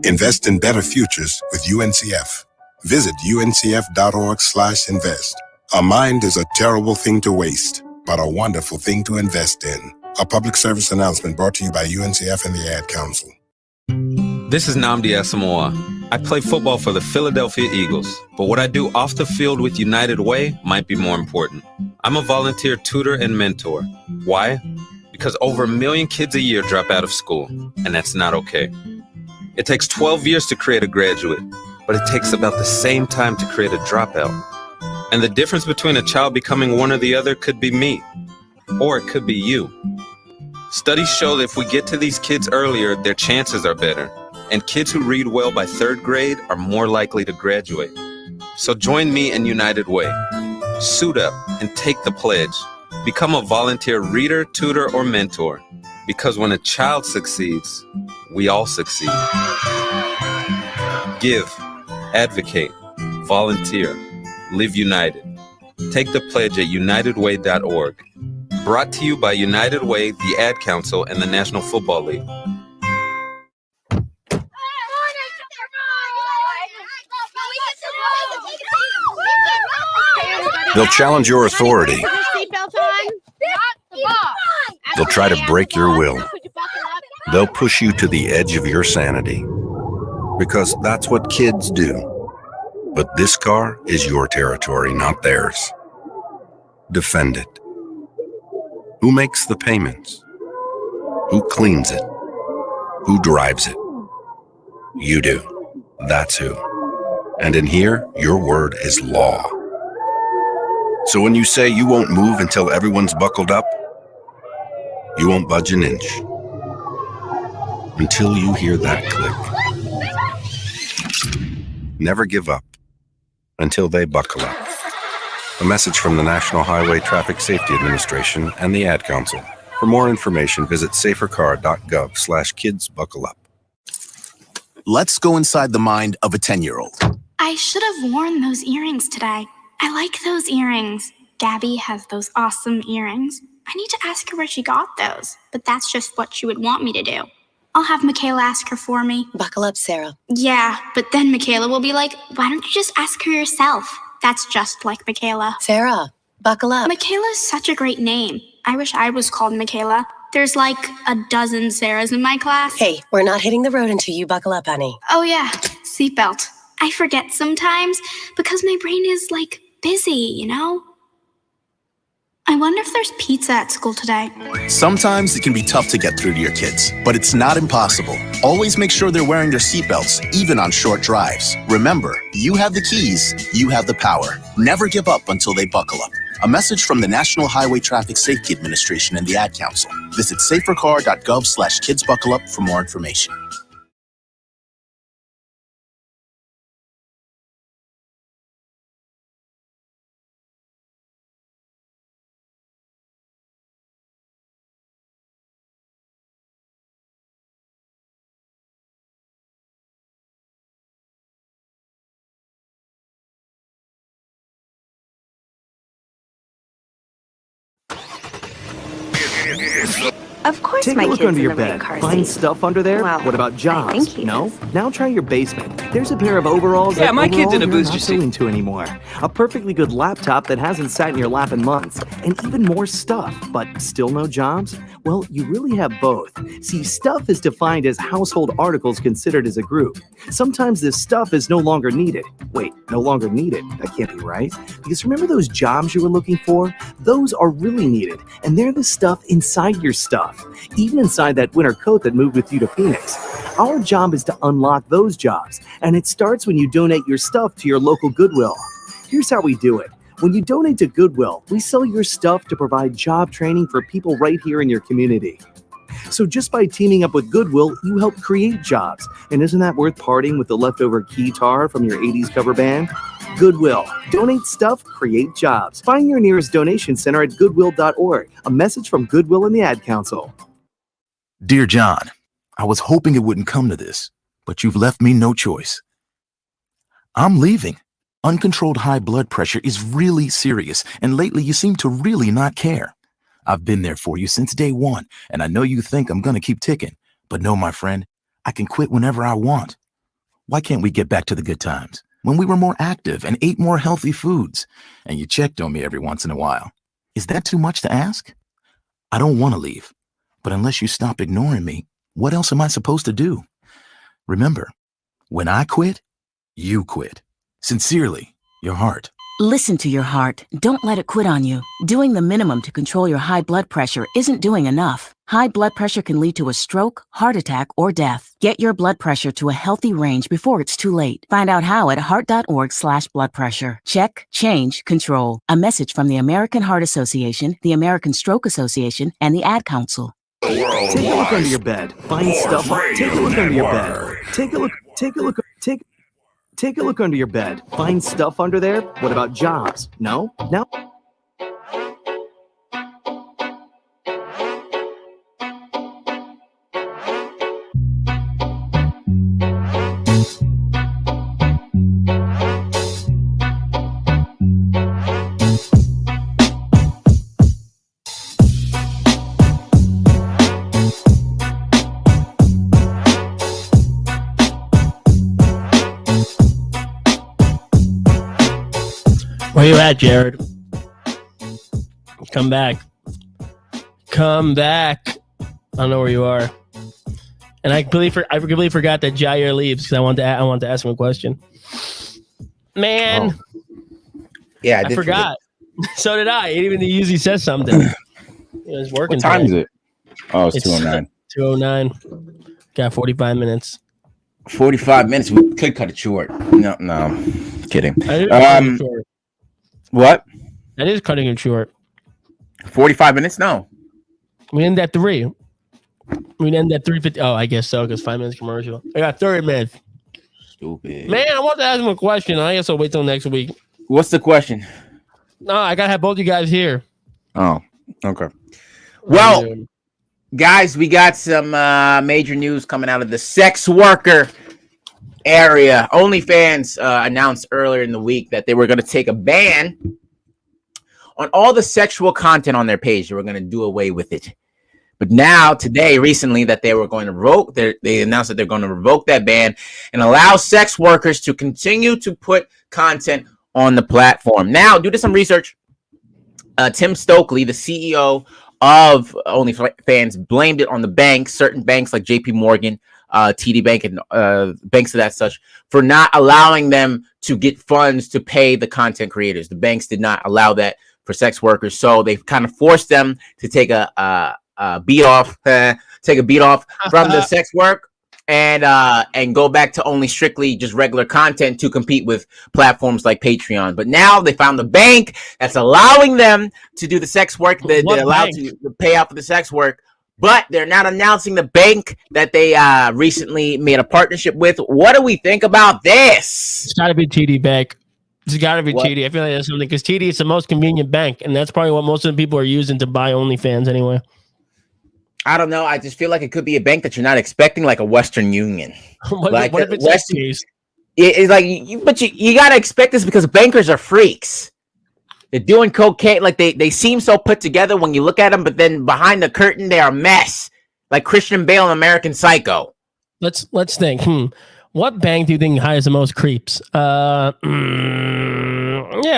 Invest in better futures with UNCF. Visit uncf.org/invest. A mind is a terrible thing to waste, but a wonderful thing to invest in. A public service announcement brought to you by UNCF and the Ad Council. This is Nnamdi Asamoah. I play football for the Philadelphia Eagles, but what I do off the field with United Way might be more important. I'm a volunteer tutor and mentor. Why? Because over 1 million kids a year drop out of school, and that's not okay. It takes 12 years to create a graduate, but it takes about the same time to create a dropout. And the difference between a child becoming one or the other could be me, or it could be you. Studies show that if we get to these kids earlier, their chances are better. And kids who read well by 3rd grade are more likely to graduate. So join me in United Way. Suit up and take the pledge. Become a volunteer reader, tutor, or mentor. Because when a child succeeds, we all succeed. Give, advocate, volunteer, live united. Take the pledge at unitedway.org. Brought to you by United Way, the Ad Council, and the National Football League. They'll challenge your authority. They'll try to break your will. They'll push you to the edge of your sanity. Because that's what kids do. But this car is your territory, not theirs. Defend it. Who makes the payments? Who cleans it? Who drives it? You do. That's who. And in here, your word is law. So when you say you won't move until everyone's buckled up, you won't budge an inch. Until you hear that click. Never give up until they buckle up. A message from the National Highway Traffic Safety Administration and the Ad Council. For more information, visit safercar.gov/kidsbuckleup. Let's go inside the mind of a 10-year-old. I should have worn those earrings today. I like those earrings. Gabby has those awesome earrings. I need to ask her where she got those, but that's just what she would want me to do. I'll have Michaela ask her for me. Buckle up, Sarah. Yeah, but then Michaela will be like, why don't you just ask her yourself? That's just like Michaela. Sarah, buckle up. Michaela's such a great name. I wish I was called Michaela. There's like a dozen Sarahs in my class. Hey, we're not hitting the road until you buckle up, honey. Oh yeah, seatbelt. I forget sometimes because my brain is like busy, you know? I wonder if there's pizza at school today. Sometimes it can be tough to get through to your kids, but it's not impossible. Always make sure they're wearing their seatbelts, even on short drives. Remember, you have the keys, you have the power. Never give up until they buckle up. A message from the National Highway Traffic Safety Administration and the Ad Council. Visit safercar.gov/kidsbuckleup for more information. Of course, Take my a look kid's under in your the right bed. car Find seat. stuff under there? Well, What about jobs? I think he No? is. Now try your basement. There's a pair of overalls Yeah, that my kid's in a overall you're booster not so seat. into anymore. A perfectly good laptop that hasn't sat in your lap in months. And even more stuff, but still no jobs? Well, you really have both. See, stuff is defined as household articles considered as a group. Sometimes this stuff is no longer needed. Wait, no longer needed? That can't be right. Because remember those jobs you were looking for? Those are really needed. And they're the stuff inside your stuff. Even inside that winter coat that moved with you to Phoenix. Our job is to unlock those jobs. And it starts when you donate your stuff to your local Goodwill. Here's how we do it. When you donate to Goodwill, we sell your stuff to provide job training for people right here in your community. So just by teaming up with Goodwill, you help create jobs. And isn't that worth parting with the leftover keytar from your 80s cover band? Goodwill. Donate stuff, create jobs. Find your nearest donation center at goodwill.org. A message from Goodwill and the Ad Council. Dear John, I was hoping it wouldn't come to this, but you've left me no choice. I'm leaving. Uncontrolled high blood pressure is really serious, and lately you seem to really not care. I've been there for you since day one, and I know you think I'm gonna keep ticking, but no, my friend, I can quit whenever I want. Why can't we get back to the good times, when we were more active and ate more healthy foods, and you checked on me every once in a while? Is that too much to ask? I don't want to leave, but unless you stop ignoring me, what else am I supposed to do? Remember, when I quit, you quit. Sincerely, your heart. Listen to your heart. Don't let it quit on you. Doing the minimum to control your high blood pressure isn't doing enough. High blood pressure can lead to a stroke, heart attack, or death. Get your blood pressure to a healthy range before it's too late. Find out how at heart.org/blood pressure. Check, change, control. A message from the American Heart Association, the American Stroke Association, and the Ad Council. Take a look under your bed. Find stuff. Take a look under your bed. Take a look under your bed. Find stuff under there. What about jobs? No? No? Where you at, Jared? Come back. Come back. I don't know where you are. And I completely forgot that Jair leaves because I want to ask him a question. Man. Oh. Yeah, I forgot. So did I. Even he usually says something. It was working. What time is it? Oh, it's 2:09. 2:09. Got 45 minutes. 45 minutes. We could cut it short. No, kidding. What? That is cutting it short. 45 minutes? No. We end at 3. We end at 3:50. Oh, I guess so, because 5 minutes commercial. I got 30 minutes. Stupid. Man, I want to ask him a question. I guess I'll wait till next week. What's the question? No, I got to have both you guys here. Oh, okay. Well, guys, we got some major news coming out of the sex worker area. OnlyFans announced earlier in the week that they were going to take a ban on all the sexual content on their page. They were going to do away with it. But now, recently, that they were going to revoke. They announced that they're going to revoke that ban and allow sex workers to continue to put content on the platform. Now, due to some research, Tim Stokely, the CEO of OnlyFans, blamed it on the banks, certain banks like JP Morgan, TD Bank, and banks of that such, for not allowing them to get funds to pay the content creators. The banks did not allow that for sex workers, so they've kind of forced them to take a beat off from the sex work and go back to only strictly just regular content to compete with platforms like Patreon. But now they found the bank that's allowing them to do the sex work. They're allowed to pay out for the sex work, but they're not announcing the bank that they recently made a partnership with. What do we think about this? It's got to be TD Bank. It's got to be TD. I feel like that's something because TD is the most convenient bank, and that's probably what most of the people are using to buy OnlyFans anyway. I don't know. I just feel like it could be a bank that you're not expecting, like a Western Union. what if it's Western? case? It's like, but you gotta expect this because bankers are freaks. They're doing cocaine. Like they seem so put together when you look at them, but then behind the curtain they are a mess. Like Christian Bale in American Psycho. Let's think. What bank do you think hires the most creeps? Yeah,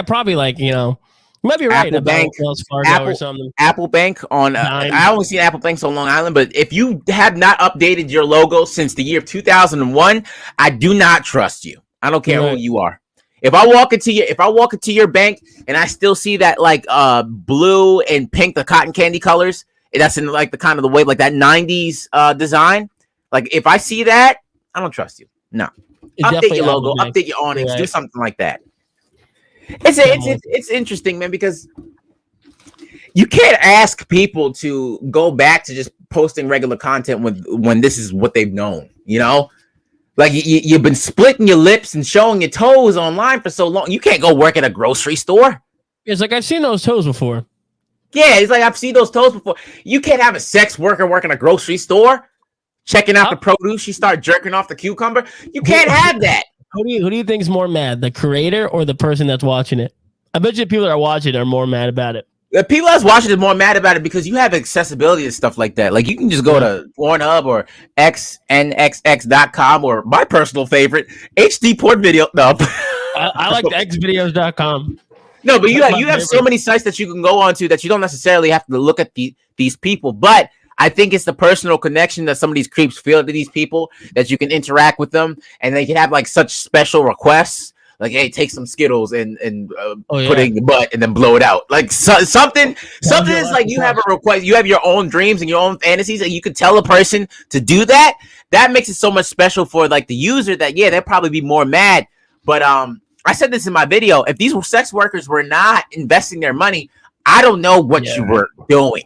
probably like You might be right Apple about Bank, Wells Fargo or something. Apple Bank on. I only see Apple Banks on Long Island, but if you have not updated your logo since the year of 2001, I do not trust you. I don't care who you are. If I walk into your bank and I still see that like blue and pink, the cotton candy colors, that's in like the kind of the way like that 90s design. Like if I see that, I don't trust you. No. Update your logo, update your awnings, do something like that. It's interesting, man, because you can't ask people to go back to just posting regular content when this is what they've known, Like you've been splitting your lips and showing your toes online for so long. You can't go work at a grocery store. It's like I've seen those toes before. Yeah, it's like I've seen those toes before. You can't have a sex worker working a grocery store, checking out the produce. She start jerking off the cucumber. You can't have that. Who do you think is more mad, the creator or the person that's watching it? I bet you people that are watching are more mad about it. The people that's watching is more mad about it because you have accessibility to stuff like that. Like you can just go to Pornhub or xnxx.com or my personal favorite, HD porn video. No, I like the xvideos.com. No, but you have so many sites that you can go onto that you don't necessarily have to look at these people. But I think it's the personal connection that some of these creeps feel to these people that you can interact with them and they can have like such special requests. Like, hey, take some Skittles and put it in your butt and then blow it out. Like something is like you have a request. You have your own dreams and your own fantasies, and you could tell a person to do that. That makes it so much special for like the user that they'll probably be more mad. But I said this in my video. If these sex workers were not investing their money, I don't know what you were doing.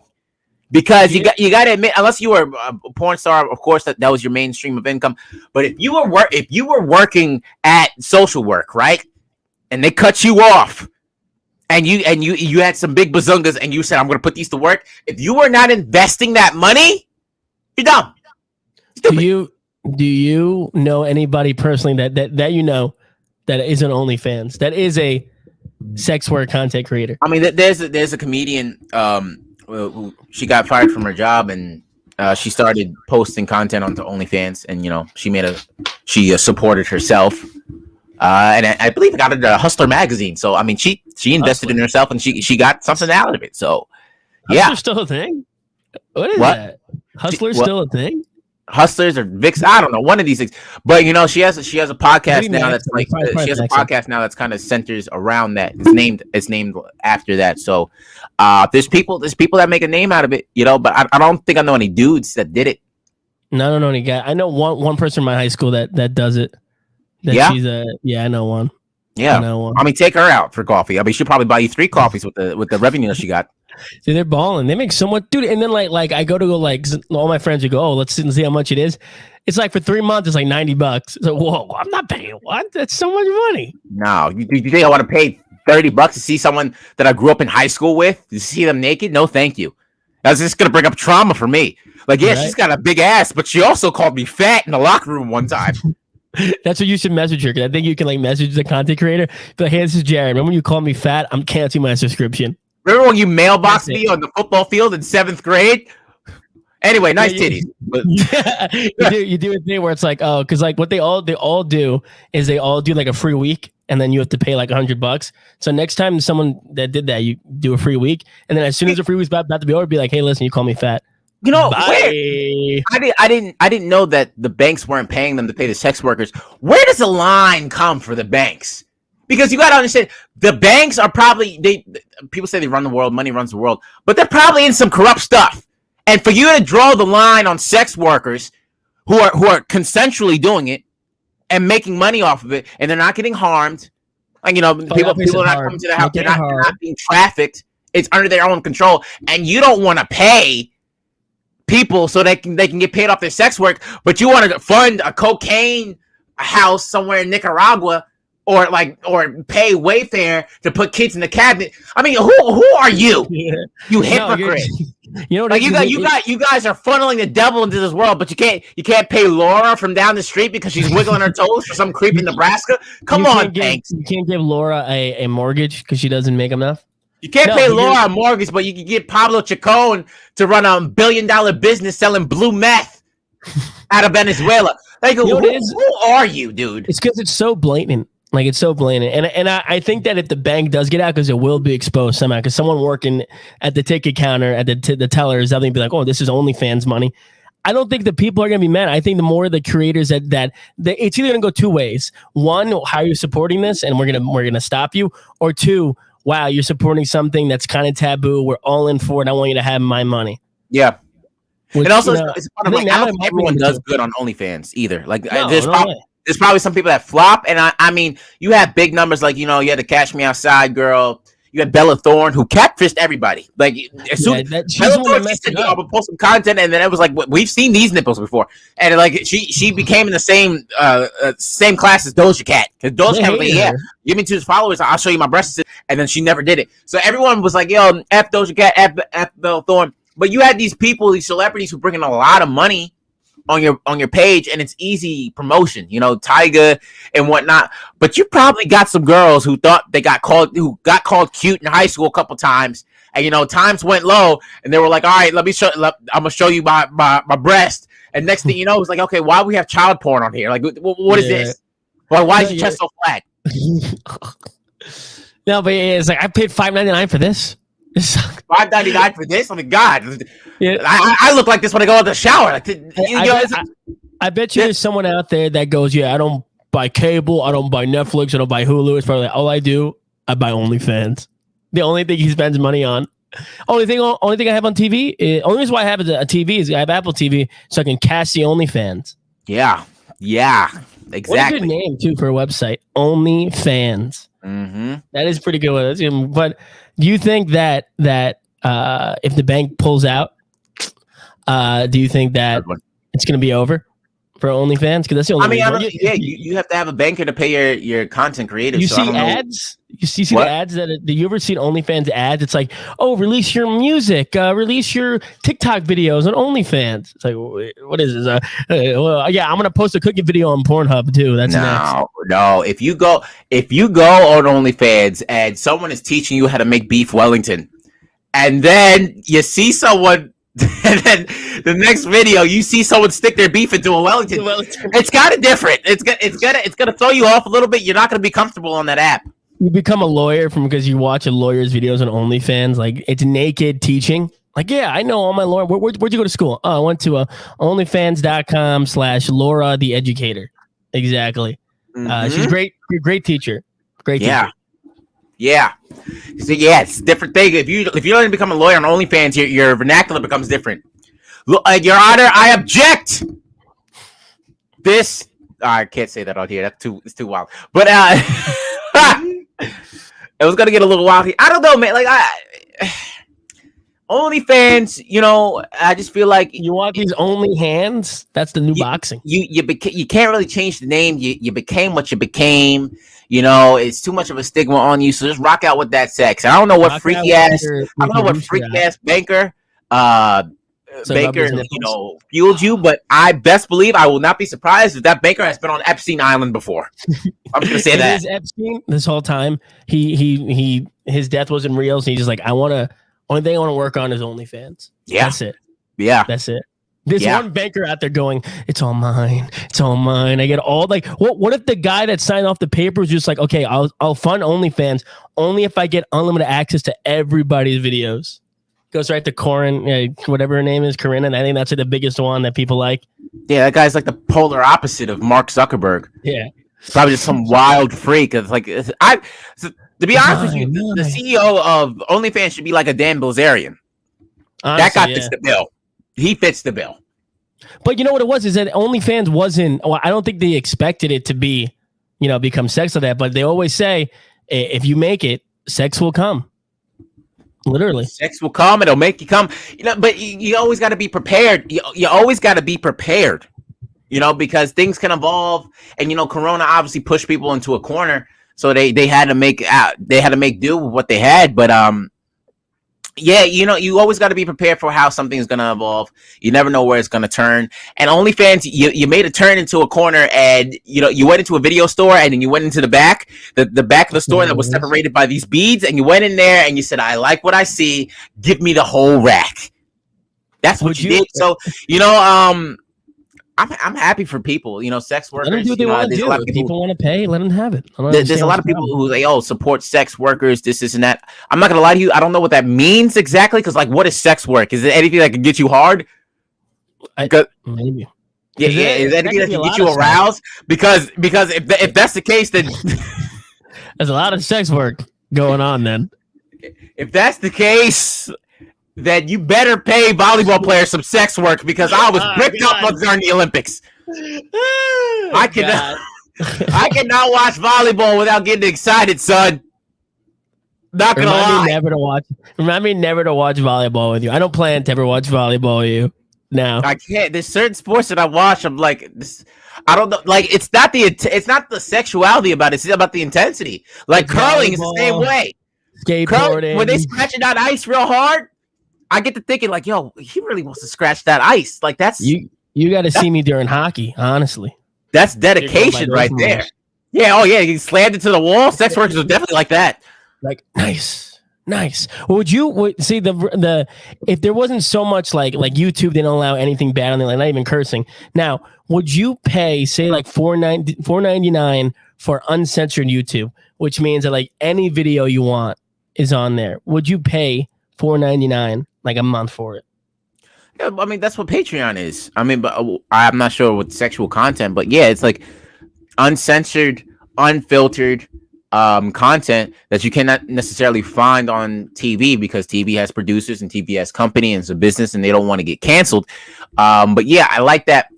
Because you got to admit, unless you were a porn star, of course that was your main stream of income. But if you were working at social work, right, and they cut you off, and you had some big bazungas, and you said, I'm going to put these to work. If you were not investing that money, you're dumb. Do you know anybody personally that you know that is an OnlyFans, that is a sex work content creator? I mean, there's a comedian. Who she got fired from her job, and she started posting content onto OnlyFans, and she supported herself, and I believe it got into Hustler magazine. So I mean, she invested in herself, and she got something out of it. So yeah, Hustler's still a thing. What is that? Hustler's still a thing. Hustlers or Vix, I don't know, one of these things. But she has a podcast now that's like she has a podcast now that's kind of centers around that. It's named after that. So there's people that make a name out of it, but I don't think I know any dudes that did it. No, I don't know any guy. I know one person in my high school that does it. I know one. Yeah, I mean, take her out for coffee. I mean, she'll probably buy you 3 coffees with the revenue that she got. See, they're balling. They make so much, dude. And then like I go all my friends would go, oh, let's see how much it is. It's like for 3 months, it's like $90. So whoa, I'm not paying what? That's so much money. No, you think I want to pay $30 to see someone that I grew up in high school with? To see them naked? No, thank you. That's just gonna bring up trauma for me. Like, yeah, right? She's got a big ass, but she also called me fat in the locker room one time. That's what you should message her, because I think you can like message the content creator. Be like, hey, this is Jared. Remember when you called me fat? I'm canceling my subscription. Remember when you mailboxed me on the football field in 7th grade? Anyway, nice titties. But you do a thing where it's like, oh, because like what they all do is they all do like a free week, and then you have to pay like $100. So next time someone that did that, you do a free week, and then as soon as the free week's about to be over, be like, hey, listen, you call me fat. I didn't know that the banks weren't paying them to pay the sex workers. Where does the line come for the banks? Because you got to understand, the banks are probably people say they run the world, money runs the world, but they're probably in some corrupt stuff. And for you to draw the line on sex workers who are consensually doing it and making money off of it, and they're not getting harmed, like people are not coming to the house, they're not being trafficked. It's under their own control, and you don't want to pay people so they can get paid off their sex work, but you want to fund a cocaine house somewhere in Nicaragua, or pay Wayfair to put kids in the cabinet. I mean, who are you? You hypocrite. You guys are funneling the devil into this world, but you can't pay Laura from down the street because she's wiggling her toes for some creep in Nebraska. Come on, thanks. You can't give Laura a mortgage because she doesn't make enough. You can't pay Laura a mortgage, but you can get Pablo Chacon to run a $1 billion business selling blue meth out of Venezuela. Like, who are you, dude? It's because it's so blatant. Like, it's so blatant. And I think that if the bank does get out, because it will be exposed somehow, because someone working at the ticket counter, at the teller is definitely be like, oh, this is OnlyFans money. I don't think the people are going to be mad. I think the more the creators that it's either going to go 2 ways. One, how are you supporting this? And we're going to stop you. Or 2, wow, you're supporting something that's kind of taboo. We're all in for it. I want you to have my money. Yeah. Which, and also, it's I don't think everyone does good on OnlyFans either. Like, there's probably some people that flop, and I mean, you have big numbers like you had the Cash Me Outside girl, you had Bella Thorne who catfished everybody. Like, as soon Bella Thorne said, "I'm gonna post some content," and then it was like, "We've seen these nipples before," and like she became in the same class as Doja Cat, because Doja Cat was like, give me 2 followers, I'll show you my breasts, and then she never did it. So everyone was like, "Yo, F Doja Cat, F Bella Thorne," but you had these people, these celebrities who bring in a lot of money on your page, and it's easy promotion, Tyga and whatnot. But you probably got some girls who thought they got called cute in high school a couple times, and times went low, and they were like, all right, I'm gonna show you my breast, and next thing you know, it's like, okay, why do we have child porn on here? Like, what is this? Why is your chest so flat? No, but it's like, I paid $5.99 for this. $5.99 for this? Oh my god! Yeah. I look like this when I go in the shower. I bet you there's someone out there that goes, yeah, I don't buy cable, I don't buy Netflix, I don't buy Hulu. It's probably like, all I do, I buy OnlyFans. The only thing he spends money on. Only thing I have on TV. Only reason why I have a TV is I have Apple TV, so I can cast the OnlyFans. Yeah, exactly. What a good name too for a website, OnlyFans. Mm-hmm. That is pretty good. But do you think that if the bank pulls out, Do you think that it's going to be over for OnlyFans? Because that's the only. You have to have a banker to pay your content creators. You so see ads. You see the ads do you ever see OnlyFans ads? It's like, oh, release your music, release your TikTok videos on OnlyFans. It's like, what is this? Well, yeah, I'm gonna post a cooking video on Pornhub too. That's next. No. If you go on OnlyFans and someone is teaching you how to make beef Wellington, and then you see someone, and then the next video you see someone stick their beef into a Wellington, it's kind of different. It's gonna throw you off a little bit. You're not gonna be comfortable on that app. You become a lawyer because you watch a lawyer's videos on OnlyFans. Like, it's naked teaching. Like, yeah, I know all my lawyer. Where'd you go to school? Oh, I went to onlyfans.com/Laura the Educator. Exactly. She's great. Great teacher. Great teacher. Yeah. So it's a different thing. If you don't become a lawyer on OnlyFans, your vernacular becomes different. Your Honor, I object. This I can't say that on here. It's too wild. But it was gonna get a little wild here. I don't know, man. Like OnlyFans, I just feel like you want these only hands. That's the new boxing. You can't really change the name. You became what you became. It's too much of a stigma on you. So just rock out with that sex. I don't know what freaky ass banker fueled you, but I best believe I will not be surprised if that banker has been on Epstein Island before. I'm just gonna say that. Epstein this whole time, his death wasn't real, so he's just like, only thing I want to work on is OnlyFans. Yeah, that's it. Yeah, that's it. There's one banker out there going, it's all mine. It's all mine. I get all like, what if the guy that signed off the paper was just like, okay, I'll fund OnlyFans only if I get unlimited access to everybody's videos. Goes right to Corin, whatever her name is, Corinna. And I think that's like the biggest one that people like. Yeah, that guy's like the polar opposite of Mark Zuckerberg. Yeah, probably just some wild freak. It's like to be honest with you, the CEO of OnlyFans should be like a Dan Bilzerian. Honestly, that guy fits the bill. He fits the bill. But you know what it was is that OnlyFans wasn't. Well, I don't think they expected it to be, become sex like that. But they always say, if you make it, sex will come. Literally, sex will come. It'll make you come. But you always got to be prepared. You always got to be prepared. Because things can evolve, and Corona obviously pushed people into a corner, so they had to make do with what they had. But you always got to be prepared for how something's gonna evolve. You never know where it's gonna turn. And OnlyFans, you made a turn into a corner, and you went into a video store, and then you went into the back of the store that was separated by these beads, and you went in there and you said, "I like what I see. Give me the whole rack." That's what you did. So I'm happy for people. Sex workers. Let them do what they want to do. If people want to pay, let them have it. There's a lot of people who say, support sex workers, this and that. I'm not gonna lie to you. I don't know what that means exactly. Because what is sex work? Is it anything that can get you hard? Maybe. Yeah. Is anything that can get you aroused? Because if that's the case, then there's a lot of sex work going on. Then, if that's the case, then you better pay volleyball players some sex work, because I was ripped up during the Olympics. I cannot watch volleyball without getting excited, son. Not gonna lie. Remind me never to watch volleyball with you. I don't plan to ever watch volleyball with you. No, I can't. There's certain sports that I watch. I'm like, this. I don't know. Like, it's not the sexuality about it. It's about the intensity. Like curling is the same way. Skateboarding. When they scratching that ice real hard, I get to thinking like, yo, he really wants to scratch that ice. Like that's you got to see me during hockey. Honestly, that's dedication right there. Yeah. Oh yeah. He slammed it to the wall. Sex workers are definitely like that. Like nice. Would you see the if there wasn't so much like YouTube didn't allow anything bad on there, like not even cursing. Now, would you pay say like $4.99 for uncensored YouTube, which means that like any video you want is on there? Would you pay $4.99 like a month for it? Yeah, I mean that's what Patreon is. I mean, but I'm not sure with sexual content, but yeah, it's like uncensored, unfiltered content that you cannot necessarily find on TV, because TV has producers and TV has company and it's a business and they don't want to get canceled. But yeah, I like that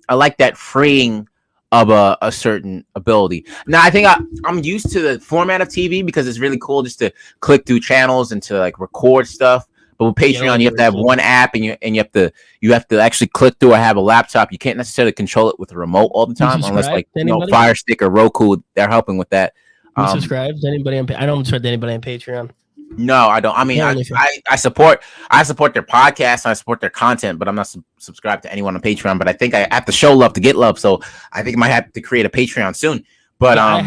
freeing of a certain ability. Now I think I'm used to the format of TV because it's really cool just to click through channels and to like record stuff. But with Patreon, you have to have one app, and you have to actually click through or have a laptop. You can't necessarily control it with a remote all the time, unless like Fire Stick or Roku. They're helping with that. You subscribe to anybody on? I don't subscribe to anybody on Patreon. No, I don't. I mean, I support their podcast and I support their content, but I'm not subscribed to anyone on Patreon. But I think I have to show love to get love, so I think I might have to create a Patreon soon. But I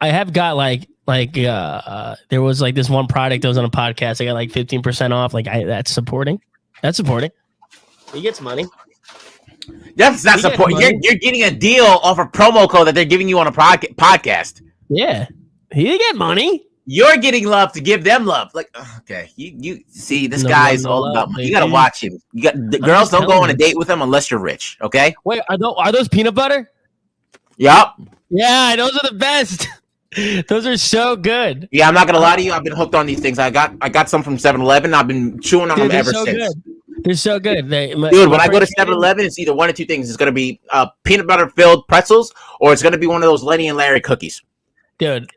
have got like there was like this one product that was on a podcast. I got like 15% off. Like that's supporting. He gets money. That's not support. You're getting a deal off a promo code that they're giving you on a podcast. Yeah, he didn't get money. You're getting love to give them love. Like, okay, you see, this guy is all about money. You gotta watch him. The girls don't go on a date with him unless you're rich. Okay. Wait, are those peanut butter? Yup. Yeah, those are the best. Those are so good. Yeah, I'm not gonna lie to you. I've been hooked on these things. I got some from 7-Eleven. I've been chewing on them ever since. Good. They're so good. Dude, when I go to 7-Eleven, it's either one of two things. It's gonna be peanut butter filled pretzels, or it's gonna be one of those Lenny and Larry cookies. Dude,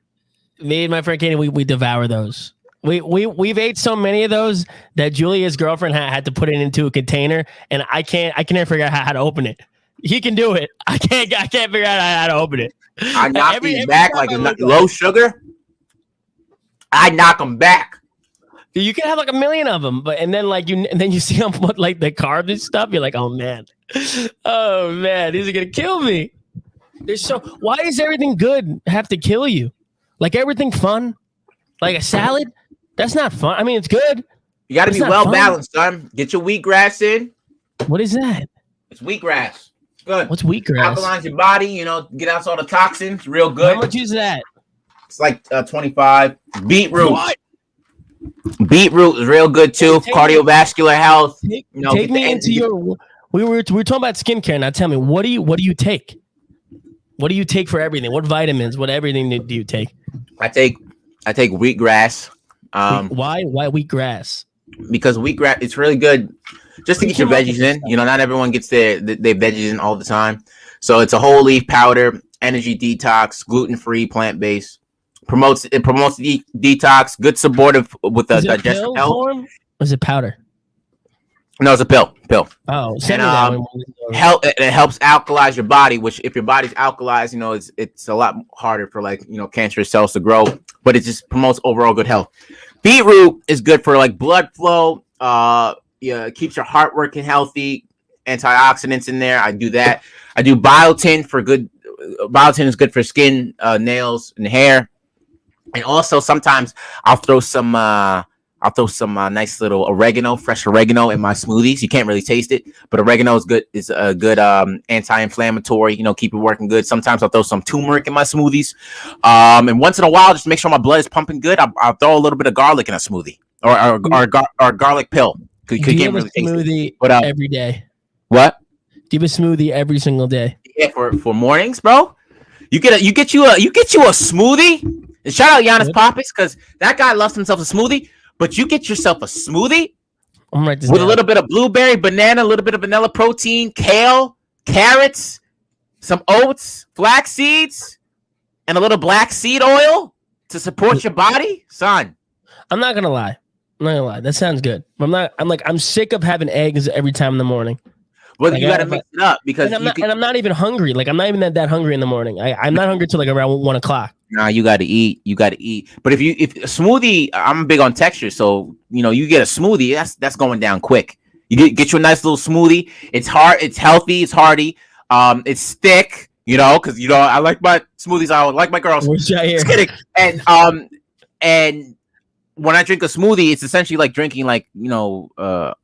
me and my friend Katie, we devour those. We've ate so many of those that Julia's girlfriend had to put it into a container, and I can never figure out how to open it. He can do it. I can't figure out how to open it. I knock these back like low sugar. I knock them back. You can have like a million of them, and then you see them put like the carbs and stuff. You're like, oh man, these are gonna kill me. Why is everything good have to kill you? Like everything fun, like a salad, that's not fun. I mean, it's good. You got to be well balanced, son. Get your wheatgrass in. What is that? It's wheatgrass. Good. What's wheatgrass? Alkalines your body. Get out all the toxins. Real good. How much is that? It's like 25. Beetroot. What? Beetroot is real good too. Cardiovascular health. Take me into your. We were talking about skincare. Now tell me, what do you take? What do you take for everything? What vitamins? What everything do you take? I take wheatgrass. Why wheatgrass? Because wheatgrass, it's really good just to get your veggies in. Not everyone gets their veggies in all the time. So it's a whole leaf powder, energy detox, gluten-free, plant-based. It promotes detox, good supportive with the digestive health. Form? Or is it powder? No, it's a pill. Oh, and it helps alkalize your body. Which, if your body's alkalized, it's a lot harder for cancerous cells to grow. But it just promotes overall good health. Beetroot is good for blood flow. Keeps your heart working healthy. Antioxidants in there. I do that. I do biotin for good. Biotin is good for skin, nails, and hair. And also sometimes I'll throw some nice little fresh oregano in my smoothies. You can't really taste it, but oregano is good. It's a good anti-inflammatory. Keep it working good. Sometimes I'll throw some turmeric in my smoothies, and once in a while, just to make sure my blood is pumping good, I'll throw a little bit of garlic in a smoothie or garlic pill. Do you have a smoothie every day? What? Do you have a smoothie every single day? Yeah, for mornings, bro. You get you a smoothie. And shout out Giannis Pappas, because that guy loves himself a smoothie. But you get yourself a smoothie with a little bit of blueberry, banana, a little bit of vanilla protein, kale, carrots, some oats, flax seeds, and a little black seed oil to support your body, son. I'm not gonna lie. That sounds good. I'm sick of having eggs every time in the morning. Well, you gotta mix it up because I'm not even hungry. I'm not even that hungry in the morning. I'm not hungry till around 1:00. Nah, you gotta eat. But if a smoothie, I'm big on texture, so you get a smoothie, that's going down quick. You get you a nice little smoothie. It's hard, it's healthy, it's hearty. It's thick, because I like my smoothies. I like my girls. Just kidding. And when I drink a smoothie, it's essentially like drinking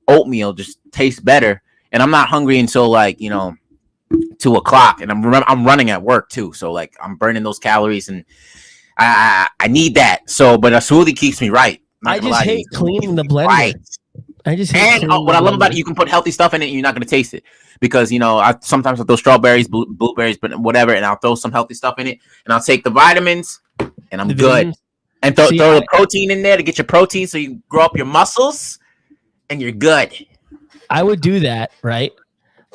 oatmeal. Just tastes better. And I'm not hungry until 2:00, and I'm running at work too, so I'm burning those calories, and I need that. So, but a smoothie keeps me right. I just hate cleaning the blender. Right. I just hate. And what I love about it, you can put healthy stuff in it, and you're not gonna taste it because sometimes I throw strawberries, blueberries, but whatever, and I'll throw some healthy stuff in it, and I'll take the vitamins, and I'm good. And throw the protein in there to get your protein, so you grow up your muscles, and you're good. I would do that, right?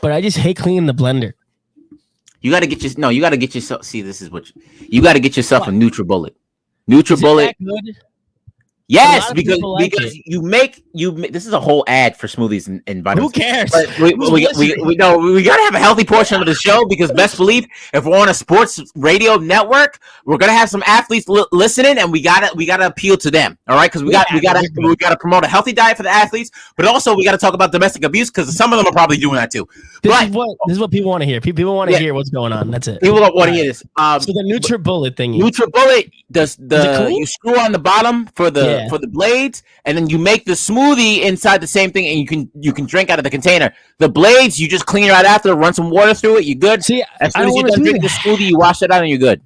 But I just hate cleaning the blender. You got to get yourself. See, this is what you got to get yourself a NutriBullet. NutriBullet. Is it that good? Yes, because you make this is a whole ad for smoothies and vitamins. Who cares? But we gotta have a healthy portion of the show because best believe if we're on a sports radio network, we're gonna have some athletes listening, and we gotta appeal to them. All right, because we gotta promote a healthy diet for the athletes, but also we gotta talk about domestic abuse because some of them are probably doing that too. This is what people want to hear. People want to hear what's going on. That's it. People don't want to hear this. So the NutriBullet thing. NutriBullet does you screw on the bottom for the blades, and then you make the smoothie inside the same thing, and you can drink out of the container. The blades you just clean right after, run some water through it. You good? See, as soon as you done drink the smoothie, you wash it out, and you're good.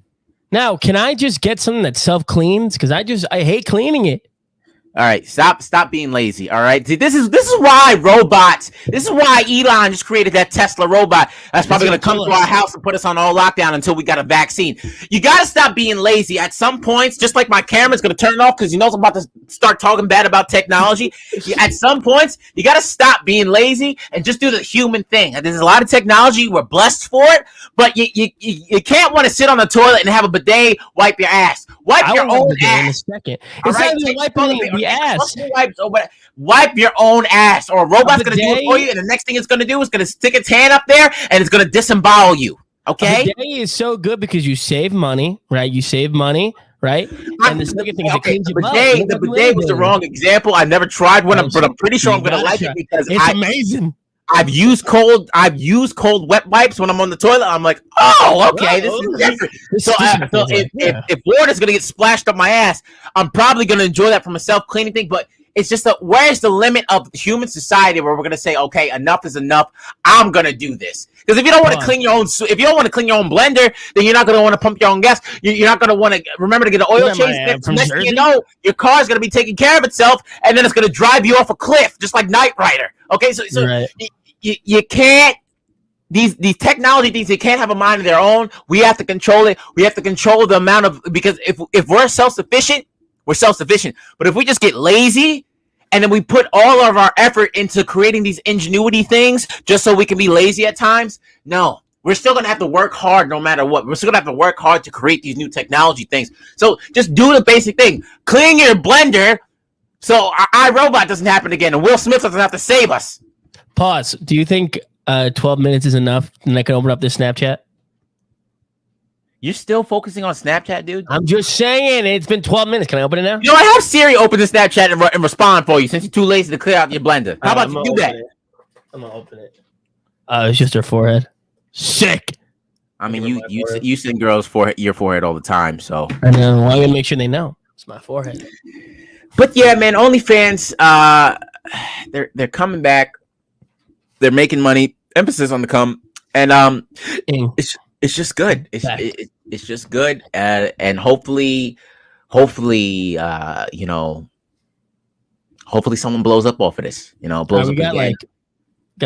Now, can I just get something that self cleans? Because I hate cleaning it. All right, stop being lazy. All right, see, this is why robots. This is why Elon just created that Tesla robot. That's probably going to come to our house and put us on all lockdown until we got a vaccine. You got to stop being lazy. At some points, just like my camera's going to turn it off because he knows I'm about to start talking bad about technology. At some points, you got to stop being lazy and just do the human thing. And there's a lot of technology. We're blessed for it, but you can't want to sit on the toilet and have a bidet wipe your ass. Wipe your own ass. In a second. It's not even wiping the ass. Wipe your own ass, or a robot's going to do it for you, and the next thing it's going to do is going to stick its hand up there, and it's going to disembowel you. Okay? A bidet is so good because you save money, right? You save money, right? And the second thing is it cleans your butt. The bidet was the wrong example. I've never tried one, but I'm pretty sure I'm going to like it because it's amazing. I've used cold wet wipes when I'm on the toilet. I'm like, oh, okay, this is different. So if water's gonna get splashed up my ass, I'm probably gonna enjoy that from a self-cleaning thing. But it's just where's the limit of human society where we're gonna say, okay, enough is enough. I'm gonna do this because if you don't want to clean your own, blender, then you're not gonna want to pump your own gas. You're not gonna want to remember to get an oil change. Next thing you know, your car's gonna be taking care of itself, and then it's gonna drive you off a cliff, just like Knight Rider. Okay, so right. You can't, these technology things, they can't have a mind of their own. We have to control it. We have to control the amount of, because if we're self-sufficient, we're self-sufficient. But if we just get lazy and then we put all of our effort into creating these ingenuity things just so we can be lazy at times, no. We're still going to have to work hard no matter what. We're still going to have to work hard to create these new technology things. So just do the basic thing. Clean your blender so our iRobot doesn't happen again and Will Smith doesn't have to save us. Pause. Do you think 12 minutes is enough and I can open up this Snapchat? You're still focusing on Snapchat, dude? I'm just saying. It's been 12 minutes. Can I open it now? You know, I have Siri open the Snapchat and respond for you since you're too lazy to clear out your blender. How about you do that? I'm going to open it. It's just her forehead. Sick. I mean, you send girls your forehead all the time, so. I know. Well, I'm going to make sure they know. It's my forehead. But yeah, man, OnlyFans, they're coming back. They're making money. Emphasis on the come, and it's just good. It's just good, and hopefully, hopefully someone blows up off of this. Blows up. We got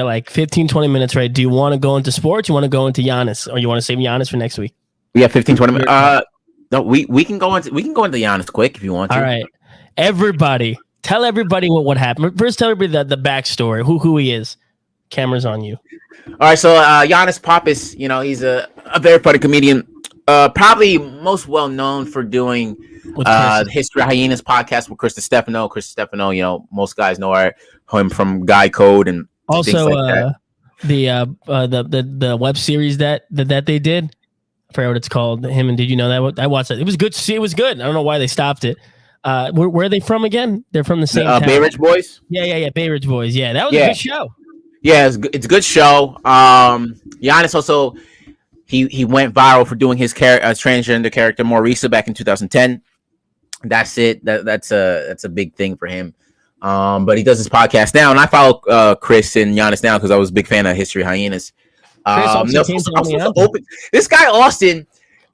like 15, 20 minutes, right? Do you want to go into sports? You want to go into Giannis, or you want to save Giannis for next week? We have 15, 20 minutes. No, we can go into Giannis quick if you want to. All right, everybody, tell everybody what happened. First, tell everybody the backstory, who he is. Camera's on you. All right, so Giannis Pappas, he's a very funny comedian. Probably most well known for doing the History of Hyenas podcast with Chris Stefano. Chris Stefano, most guys know him from Guy Code and also like the web series that they did. I forgot what it's called. Him and did you know that? I watched it. It was good. It was good. I don't know why they stopped it. Where are they from again? They're from the same town. Bay Ridge Boys. Yeah. Bay Ridge Boys. Yeah, that was a good show. Yeah, it's a good show. Giannis also he went viral for doing his transgender character Maurice back in 2010. That's it. That's a big thing for him. But he does his podcast now, and I follow Chris and Giannis now because I was a big fan of History of Hyenas. This guy Austin,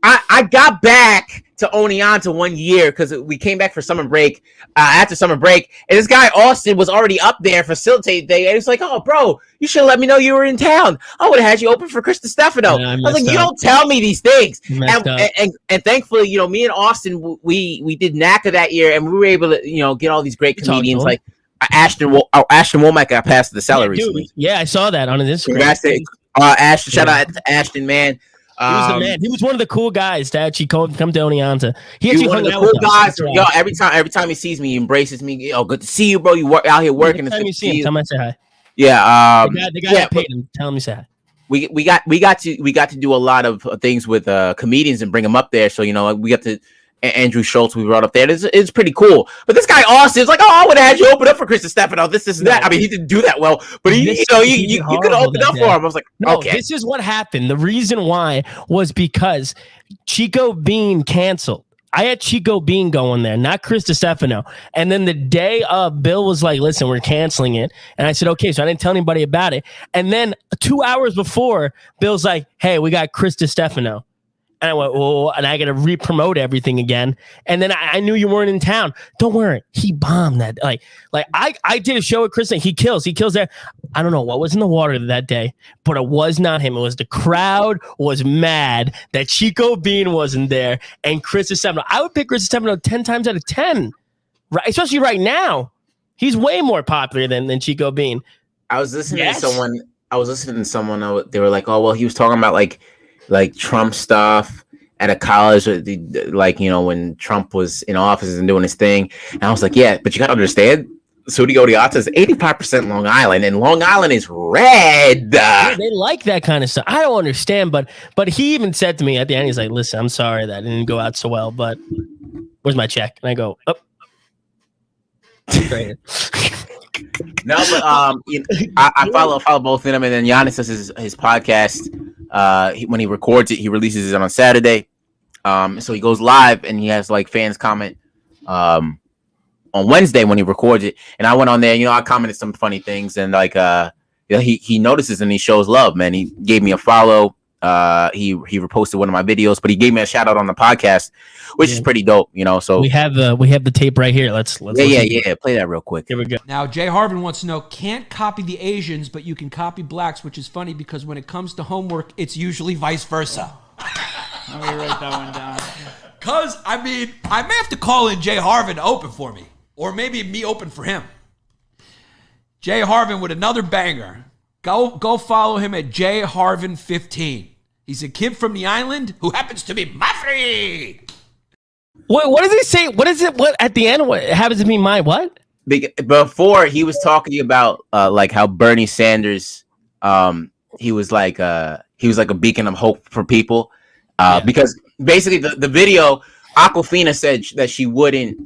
I got back to Oneonta 1 year because we came back for summer break. After summer break, and this guy Austin was already up there facilitating thing, and he's like, "Oh, bro, you should let me know you were in town. I would have had you open for Chris Stefano." I was like, "You don't tell me these things." And thankfully, me and Austin, we did NACA that year, and we were able to, get all these great comedians like Ashton Womack got passed to the salary. Yeah, I saw that on his Instagram. Ashton, shout out to Ashton, man. He was the man. He was one of the cool guys to actually come to Oneonta. He He's actually one of hung the out cool with us. guys. That's right. Yo, every time he sees me, he embraces me. Yo, good to see you, bro. You work out here working. Every time you see him, tell him I say hi. Yeah. The guy that paid him, tell him you say hi. We got to do a lot of things with comedians and bring them up there. So we got to Andrew Schultz. We brought up there. It's pretty cool. But this guy Austin's like, oh, I would have had you open up for Chris Stefano. This and that. I mean, he didn't do that well, but you could have opened up for him. I was like, no, okay. This is what happened. The reason why was because Chico Bean canceled. I had Chico Bean going there, not Chris Stefano. And then the day Bill was like, listen, we're canceling it. And I said, okay. So I didn't tell anybody about it. And then 2 hours before, Bill's like, hey, we got Chris Stefano. And I went, well, and I got to re-promote everything again. And then I knew you weren't in town. Don't worry. He bombed that. Like I did a show with Chris and he kills there. I don't know what was in the water that day, but it was not him. It was the crowd was mad that Chico Bean wasn't there and Chris Stefano. I would pick Chris Stefano 10 times out of 10, right? Especially right now. He's way more popular than Chico Bean. I was listening to someone. They were like, oh, well, he was talking about like Trump stuff at a college, when Trump was in office and doing his thing. And I was like, yeah, but you got to understand, Sudi Odiata is 85% Long Island, and Long Island is red. Yeah, they like that kind of stuff. I don't understand, but he even said to me at the end, he's like, listen, I'm sorry that it didn't go out so well, but where's my check? And I go, oh. Great. No, but I follow both of them, and then Giannis does his podcast. When he records it, he releases it on Saturday. So he goes live and he has like fans comment on Wednesday when he records it. And I went on there, I commented some funny things, and he notices and he shows love, man. He gave me a follow. He reposted one of my videos, but he gave me a shout out on the podcast, which is pretty dope, So we have the tape right here. Let's play that real quick. Here we go. Now Jay Harvin wants to know, can't copy the Asians, but you can copy blacks, which is funny because when it comes to homework, it's usually vice versa. Let me write that one down. Cause I may have to call in Jay Harvin to open for me, or maybe me open for him. Jay Harvin with another banger. Go follow him at Jay Harvin 15. He's a kid from the island who happens to be Mafri. What does he say? What is it? What at the end? What happens to be my what? Before he was talking about like how Bernie Sanders, he was like a beacon of hope for people, because basically the video, Aquafina said that she wouldn't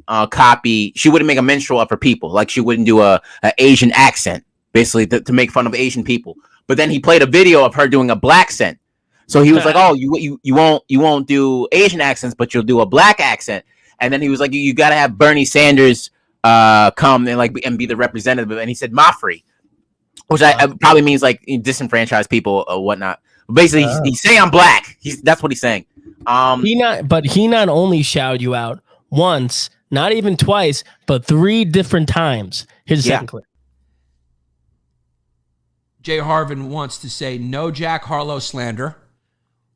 she wouldn't make a minstrel of her people, like she wouldn't do a Asian accent, basically to make fun of Asian people. But then he played a video of her doing a black accent. So he was like, "Oh, you won't do Asian accents, but you'll do a black accent." And then he was like, "You got to have Bernie Sanders come and be the representative." And he said Mafri, which probably means like disenfranchised people or whatnot. But basically, he's saying I'm black. That's what he's saying. He not only shouted you out once, not even twice, but 3 different times. Here's the second clip. Jay Harvin wants to say, no Jack Harlow slander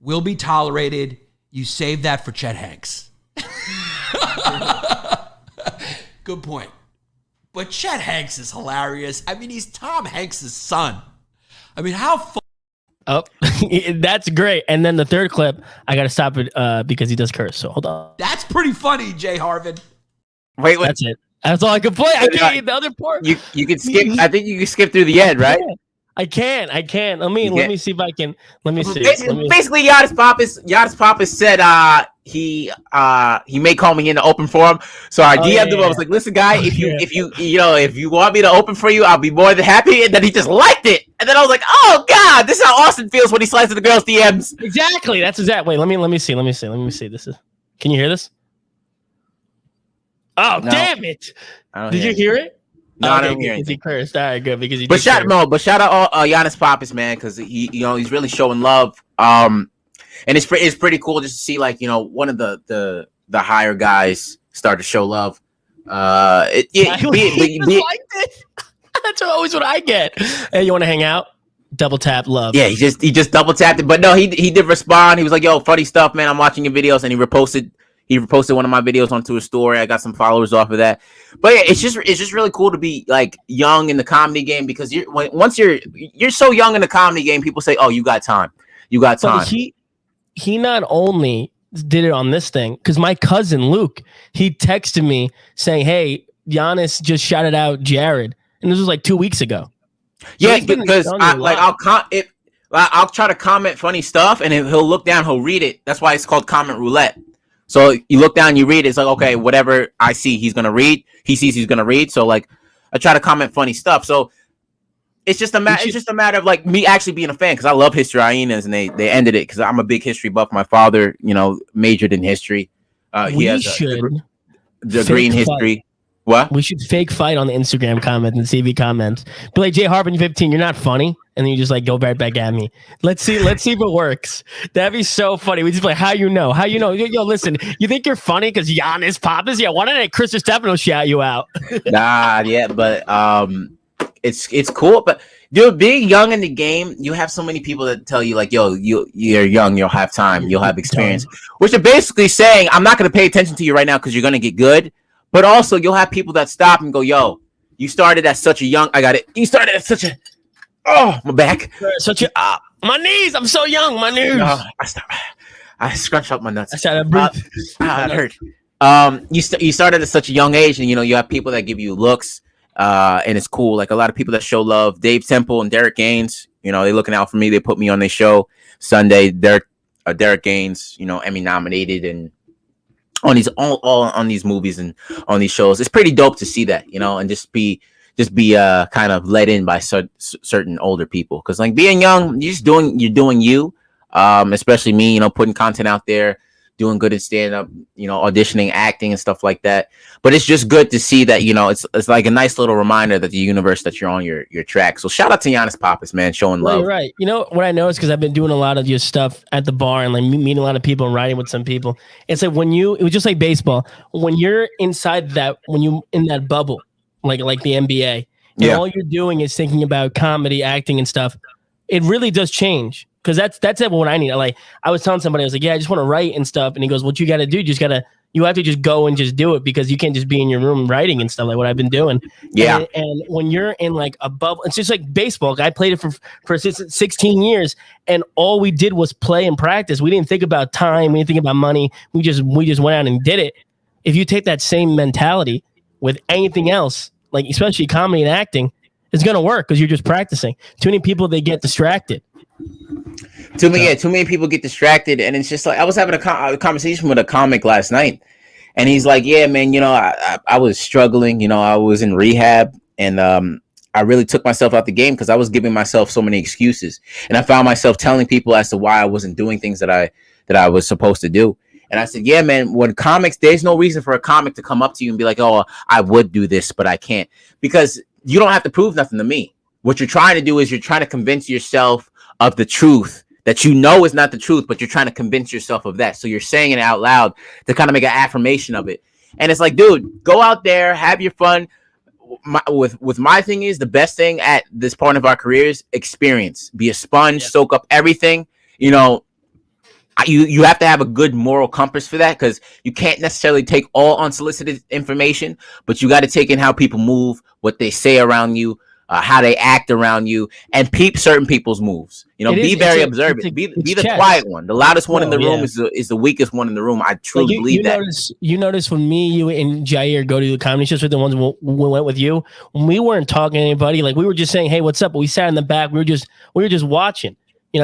will be tolerated. You save that for Chet Hanks. Good point. But Chet Hanks is hilarious. I mean, he's Tom Hanks' son. I mean, how Oh, that's great. And then the third clip, I got to stop it because he does curse. So hold on. That's pretty funny, Jay Harvin. Wait. That's it. That's all I can play. I can't get the other part. You can skip. I think you can skip through the end, right? I can. Let me see if I can. Let me see. Basically, Giannis Papas said he may call me in to open for him. So I DM'd him. I was like, listen, guy, if you want me to open for you, I'll be more than happy. And then he just liked it. And then I was like, oh God, this is how Austin feels when he slides to the girls' DMs. Exactly. That's exactly. Wait, let me see. This is. Can you hear this? Oh, no. Damn it! Did you hear it? No, I don't hear anything. He cursed. All right, good because he. But shout out Giannis Papas, man, because he's really showing love. And it's pretty cool just to see one of the higher guys start to show love. Liked it. That's always what I get. Hey, you want to hang out? Double tap love. Yeah, he just double tapped it. But no, he did respond. He was like, "Yo, funny stuff, man. I'm watching your videos," and he reposted one of my videos onto his story. I got some followers off of that. But yeah, it's just really cool to be like young in the comedy game, because once you're so young in the comedy game, people say, "Oh, you got time. You got time." But he not only did it on this thing, because my cousin Luke, he texted me saying, "Hey, Giannis just shouted out Jared," and this was like 2 weeks ago. Yeah, because I'll try to comment funny stuff, and he'll look down, he'll read it. That's why it's called comment roulette. So you look down, you read it. It's like, okay, whatever I see, he's gonna read. He sees he's gonna read. So like, I try to comment funny stuff. So it's just a matter. It's just a matter of like me actually being a fan, because I love history hyenas, and they ended it because I'm a big history buff. My father, majored in history. He has the degree in history. What? We should fake fight on the Instagram comment and CV comments. Be like, Jay Harbin 15, you're not funny. And then you just like go right back at me. Let's see if it works. That'd be so funny. We just like, how you know? Yo, listen, you think you're funny because Giannis Papas? Yeah, why didn't Chris Stefano shout you out? Nah, yeah, but it's cool. But dude, being young in the game, you have so many people that tell you like, yo, you're young, you'll have time, you'll have experience. Which are basically saying, I'm not gonna pay attention to you right now because you're gonna get good. But also, you'll have people that stop and go, yo, you started at such a young... I got it. You started at such a... Oh, my back. Such a... my knees. I'm so young. My knees. I scrunched up my nuts. I started breathing. It hurt. You started at such a young age, and, you have people that give you looks, and it's cool. Like, a lot of people that show love. Dave Temple and Derek Gaines, they're looking out for me. They put me on their show Sunday. Derek Gaines, Emmy nominated, and on these all on these movies and on these shows. It's pretty dope to see that, and just be kind of let in by certain older people, because like being young, you're doing you, especially me, putting content out there, doing good at stand up, auditioning, acting and stuff like that. But it's just good to see that, it's like a nice little reminder that the universe, that you're on your track. So shout out to Giannis Papas, man, showing love. You're right. What I noticed, because I've been doing a lot of your stuff at the bar and like meeting a lot of people and riding with some people. It's like it was just like baseball. When you're inside that, when you in that bubble, like the NBA, and all you're doing is thinking about comedy, acting and stuff, it really does change. Because that's what I need. Like I was telling somebody, I was like, yeah, I just want to write and stuff. And he goes, what you got to do? You have to just go and just do it, because you can't just be in your room writing and stuff like what I've been doing. Yeah. And when you're in like a bubble, it's just like baseball. I played it for 16 years, and all we did was play and practice. We didn't think about time. We didn't think about money. We just went out and did it. If you take that same mentality with anything else, like especially comedy and acting, it's going to work because you're just practicing. Too many people, they get distracted. Too many people get distracted, and it's just like I was having a conversation with a comic last night, and he's like, "Yeah, man, I was struggling. I was in rehab, and I really took myself out the game because I was giving myself so many excuses, and I found myself telling people as to why I wasn't doing things that I was supposed to do." And I said, "Yeah, man, when comics, there's no reason for a comic to come up to you and be like, oh, I would do this, but I can't, because you don't have to prove nothing to me. What you're trying to do is you're trying to convince yourself of the truth that is not the truth, but you're trying to convince yourself of that. So you're saying it out loud to kind of make an affirmation of it. And it's like, dude, go out there, have your fun. My thing is, the best thing at this point of our careers, experience. Be a sponge, soak up everything. You have to have a good moral compass for that, because you can't necessarily take all unsolicited information, but you got to take in how people move, what they say around you, how they act around you, and peep certain people's moves. Be very observant. Be the quiet one. The loudest one in the room is the weakest one in the room. I truly believe that. You notice when me, you, and Jair go to the comedy shows with the ones we went with you, when we weren't talking to anybody, like we were just saying, "Hey, what's up?" But we sat in the back. We were just watching. You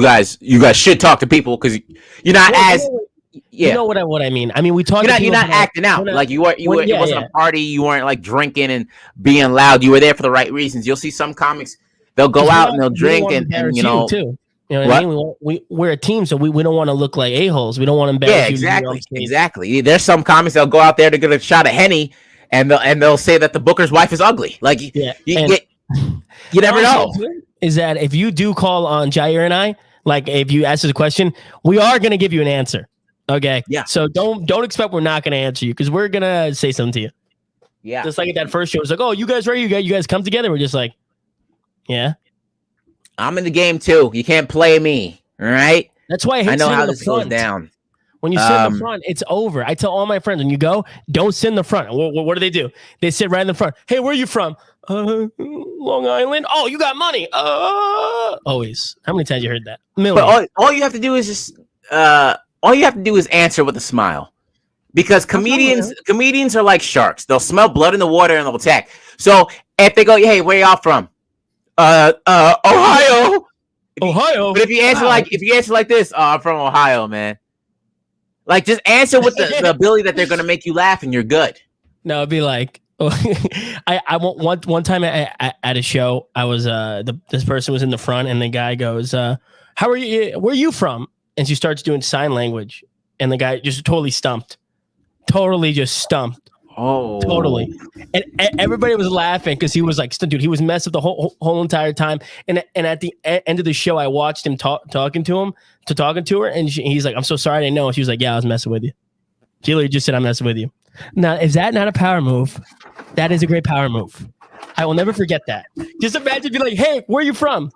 guys should talk to people, because you're not as. Yeah. You know what I mean? I mean, we talk. You're not acting out like you were. It wasn't a party. You weren't like drinking and being loud. You were there for the right reasons. You'll see some comics, they'll go out and they'll drink and too. You know what I mean? We're a team, so we don't want to look like a-holes. We don't want to embarrass you. Exactly. There's some comics that'll go out there to get a shot of Henny, and they'll say that the booker's wife is ugly. Like you never know. Is that if you do call on Jair and I, like if you ask us a question, we are going to give you an answer. Okay. Yeah. So don't expect we're not going to answer you, because we're going to say something to you. Yeah. Just like at that first show, it's like, oh, you guys ready? You guys come together. We're just like, yeah. I'm in the game too. You can't play me. All right. That's why I know how this goes down. When you sit in the front, it's over. I tell all my friends, when you go, don't sit in the front. What do? They sit right in the front. Hey, where are you from? Long Island. Oh, you got money. Always. How many times you heard that? But all you have to do is just answer with a smile, because comedians are like sharks. They'll smell blood in the water and they'll attack. So if they go, hey, where y'all from? Ohio. But if you answer like this, I'm from Ohio, man. Like, just answer with the ability that they're gonna make you laugh, and you're good. No, it'd be like, I want one time at a show, I was this person was in the front, and the guy goes, "How are you? Where are you from?" And she starts doing sign language, and the guy just totally stumped. Oh, totally. And everybody was laughing because he was like, dude, he was messing the whole entire time. And at the end of the show, I watched him talking to her, and he's like, "I'm so sorry, I didn't know." And she was like, "Yeah, I was messing with you." She literally just said, "I'm messing with you." Now, is that not a power move? That is a great power move. I will never forget that. Just imagine being like, "Hey, where are you from?"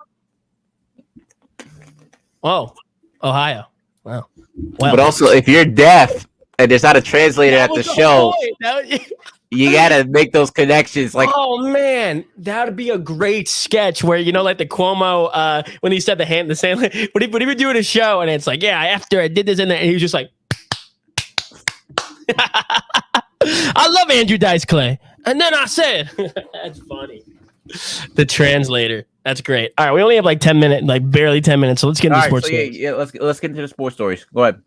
Oh, Ohio. Wow. But also, if you're deaf and there's not a translator at the show, you gotta make those connections. Like, oh man, that would be a great sketch where, you know, like the Cuomo when he said the same, when he would do it a show, and it's like, yeah, after I did this and he was just like, I love Andrew Dice Clay, and then I said, that's funny. The translator. That's great. All right, we only have like 10 minutes, like barely 10 minutes. So let's get into sports stories. Yeah, let's get into the sports stories. Go ahead.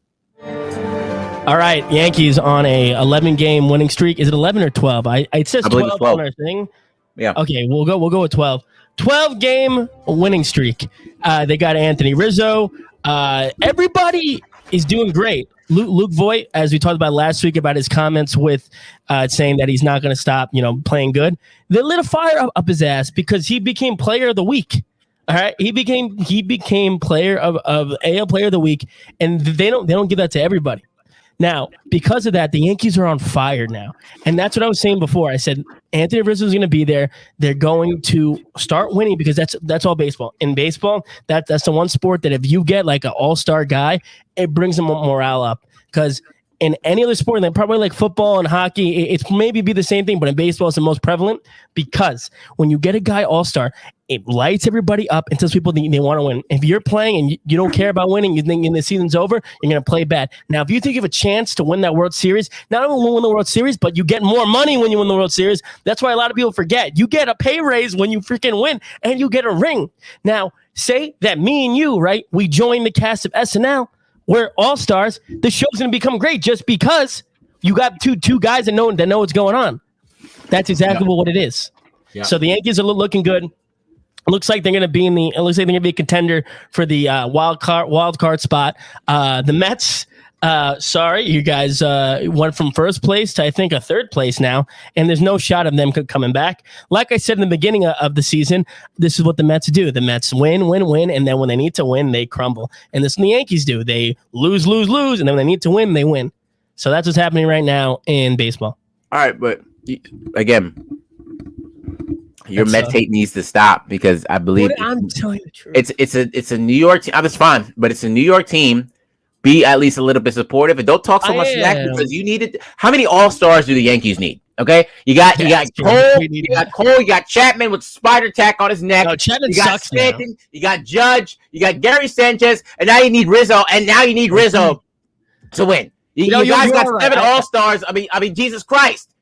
All right, Yankees on a 11-game winning streak. Is it 11 or 12? It says 12 on our thing. Yeah. Okay, we'll go with 12. 12-game winning streak. They got Anthony Rizzo. Everybody is doing great. Luke Voigt, as we talked about last week about his comments with saying that he's not going to stop, playing good. They lit a fire up his ass because he became player of the week. All right, he became player of AL player of the week, and they don't give that to everybody. Now, because of that, the Yankees are on fire now. And that's what I was saying before. I said Anthony Rizzo is going to be there. They're going to start winning because that's all baseball. In baseball, that's the one sport that if you get like an all-star guy, it brings them morale up. Because in any other sport, and probably like football and hockey, it's maybe be the same thing, but in baseball, it's the most prevalent because when you get a guy all-star, it lights everybody up and tells people they want to win. If you're playing and you don't care about winning, you think the season's over, you're going to play bad. Now, if you think you have a chance to win that World Series, not only win the World Series, but you get more money when you win the World Series. That's why a lot of people forget. You get a pay raise when you freaking win, and you get a ring. Now, say that me and you, right, we join the cast of SNL. We're all-stars. The show's going to become great just because you got two guys that know what's going on. That's exactly what it is. Yeah. So the Yankees are looking good. Looks like they're going to be a contender for the wild card spot. The Mets, sorry, you guys went from first place to I think a third place now, and there's no shot of them coming back. Like I said in the beginning of the season, this is what the Mets do. The Mets win, and then when they need to win, they crumble. And this is what the Yankees do. They lose, and then when they need to win, they win. So that's what's happening right now in baseball. All right, but again, your Mets hate needs to stop because I believe I'm telling you the truth. It's a New York team. It's fine, but it's a New York team. Be at least a little bit supportive and don't talk so much smack because you need it. How many all-stars do the Yankees need? Okay, you got Cole, you got Chapman with spider tack on his neck. No, Chapman you got sucks Stanton, you got Judge, you got Gary Sanchez, and now you need Rizzo, to win. You guys got 7 all-stars. I mean, Jesus Christ!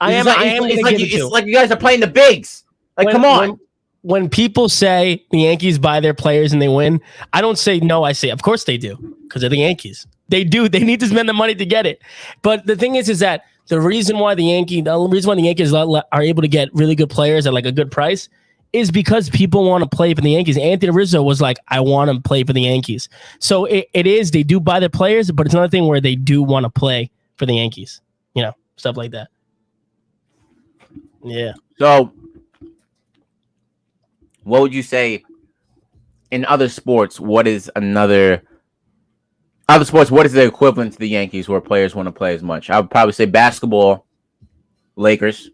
It's like you guys are playing the bigs. Like, come on. When people say the Yankees buy their players and they win, I don't say no. I say, of course they do, because they're the Yankees. They do. They need to spend the money to get it. But the thing is that the reason why the Yankees are able to get really good players at like a good price is because people want to play for the Yankees. Anthony Rizzo was like, I want to play for the Yankees. So it is. They do buy their players, but it's another thing where they do want to play for the Yankees. Stuff like that. Yeah. So, what would you say in other sports? What is the equivalent to the Yankees where players want to play as much? I would probably say basketball, Lakers.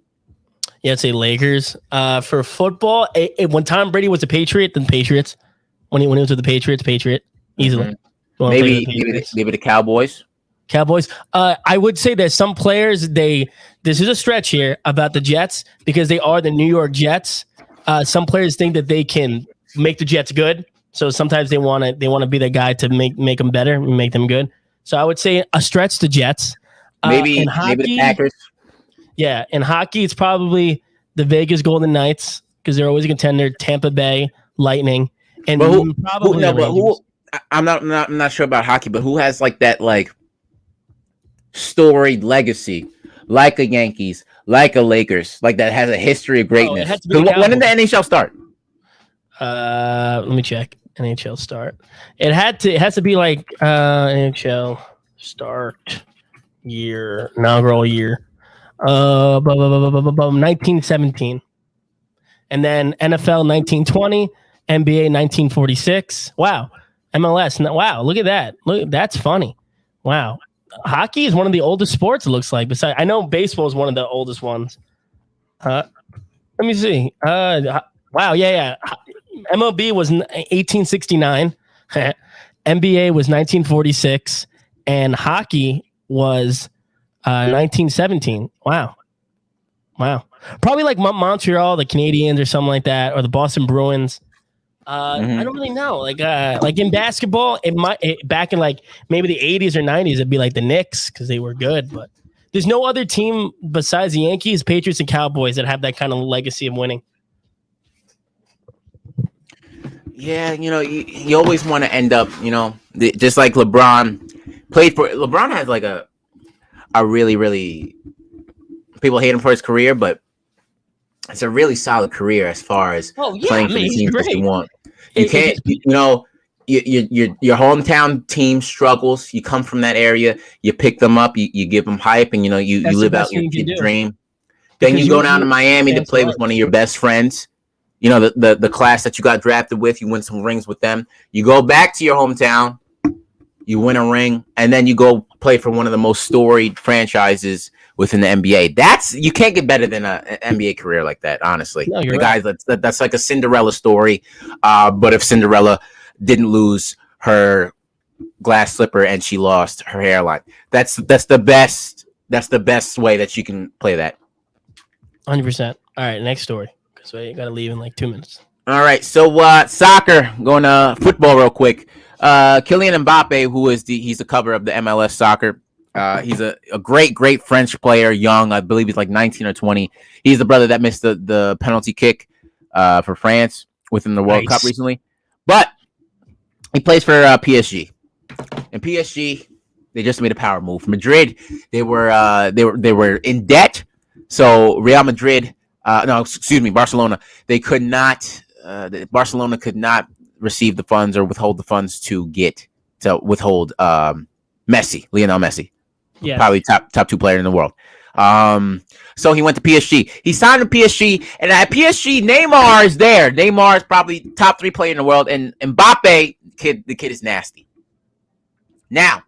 Yeah, I'd say Lakers. For football, when Tom Brady was a Patriot, then Patriots. When he was with the Patriot, easily. Mm-hmm. Maybe the Cowboys. Cowboys. I would say that some players, this is a stretch here about the Jets because they are the New York Jets. Some players think that they can make the Jets good. So sometimes they want to be the guy to make them better, make them good. So I would say a stretch the Jets. Maybe the Packers. Yeah, in hockey, it's probably the Vegas Golden Knights because they're always a contender. Tampa Bay Lightning, and I'm not sure about hockey, but who has like that like storied legacy, like a Yankees, like a Lakers, like that has a history of greatness? When did the NHL start? Let me check. NHL start. It has to be like NHL start year, inaugural year. 1917. And then NFL 1920, NBA 1946. Wow. MLS. Wow, look at that. Look, that's funny. Wow. Hockey is one of the oldest sports, it looks like. Besides, I know baseball is one of the oldest ones. Let me see. Wow, yeah. MLB was 1869. NBA was 1946. And hockey was 1917. Wow. Probably like Montreal, the Canadiens or something like that, or the Boston Bruins. I don't really know. Like in basketball, back in like maybe the 80s or 90s, it'd be like the Knicks because they were good. But there's no other team besides the Yankees, Patriots, and Cowboys that have that kind of legacy of winning. Yeah, you always want to end up, just like LeBron played for. LeBron has like a really, really, people hate him for his career, but it's a really solid career as far as playing for the teams that you want. You can't, your hometown team struggles. You come from that area, you pick them up, you give them hype, and you live out your dream. Then you go down to Miami to play with one of your best friends. The class that you got drafted with, you win some rings with them. You go back to your hometown, you win a ring, and then you go play for one of the most storied franchises within the NBA. You can't get better than an NBA career like that, honestly. No, you're right. Guys, that's like a Cinderella story. But if Cinderella didn't lose her glass slipper and she lost her hairline, that's the best way that you can play that. 100%. All right, next story. Because we got to leave in like 2 minutes. All right, so soccer, going to football real quick. Kylian Mbappe, he's the cover of the MLS Soccer. He's a great French player, young. I believe he's like 19 or 20. He's the brother that missed the penalty kick for France within the World Cup recently. But he plays for PSG. And PSG, they just made a power move. Madrid, they were in debt. So Real Madrid, Barcelona, they could not. Barcelona could not receive the funds or withhold the funds to withhold Messi, Lionel Messi. Yes. Probably top 2 player in the world. So he went to PSG. He signed to PSG, and at PSG, Neymar is there. Neymar is probably top 3 player in the world, and Mbappe, the kid is nasty. Now,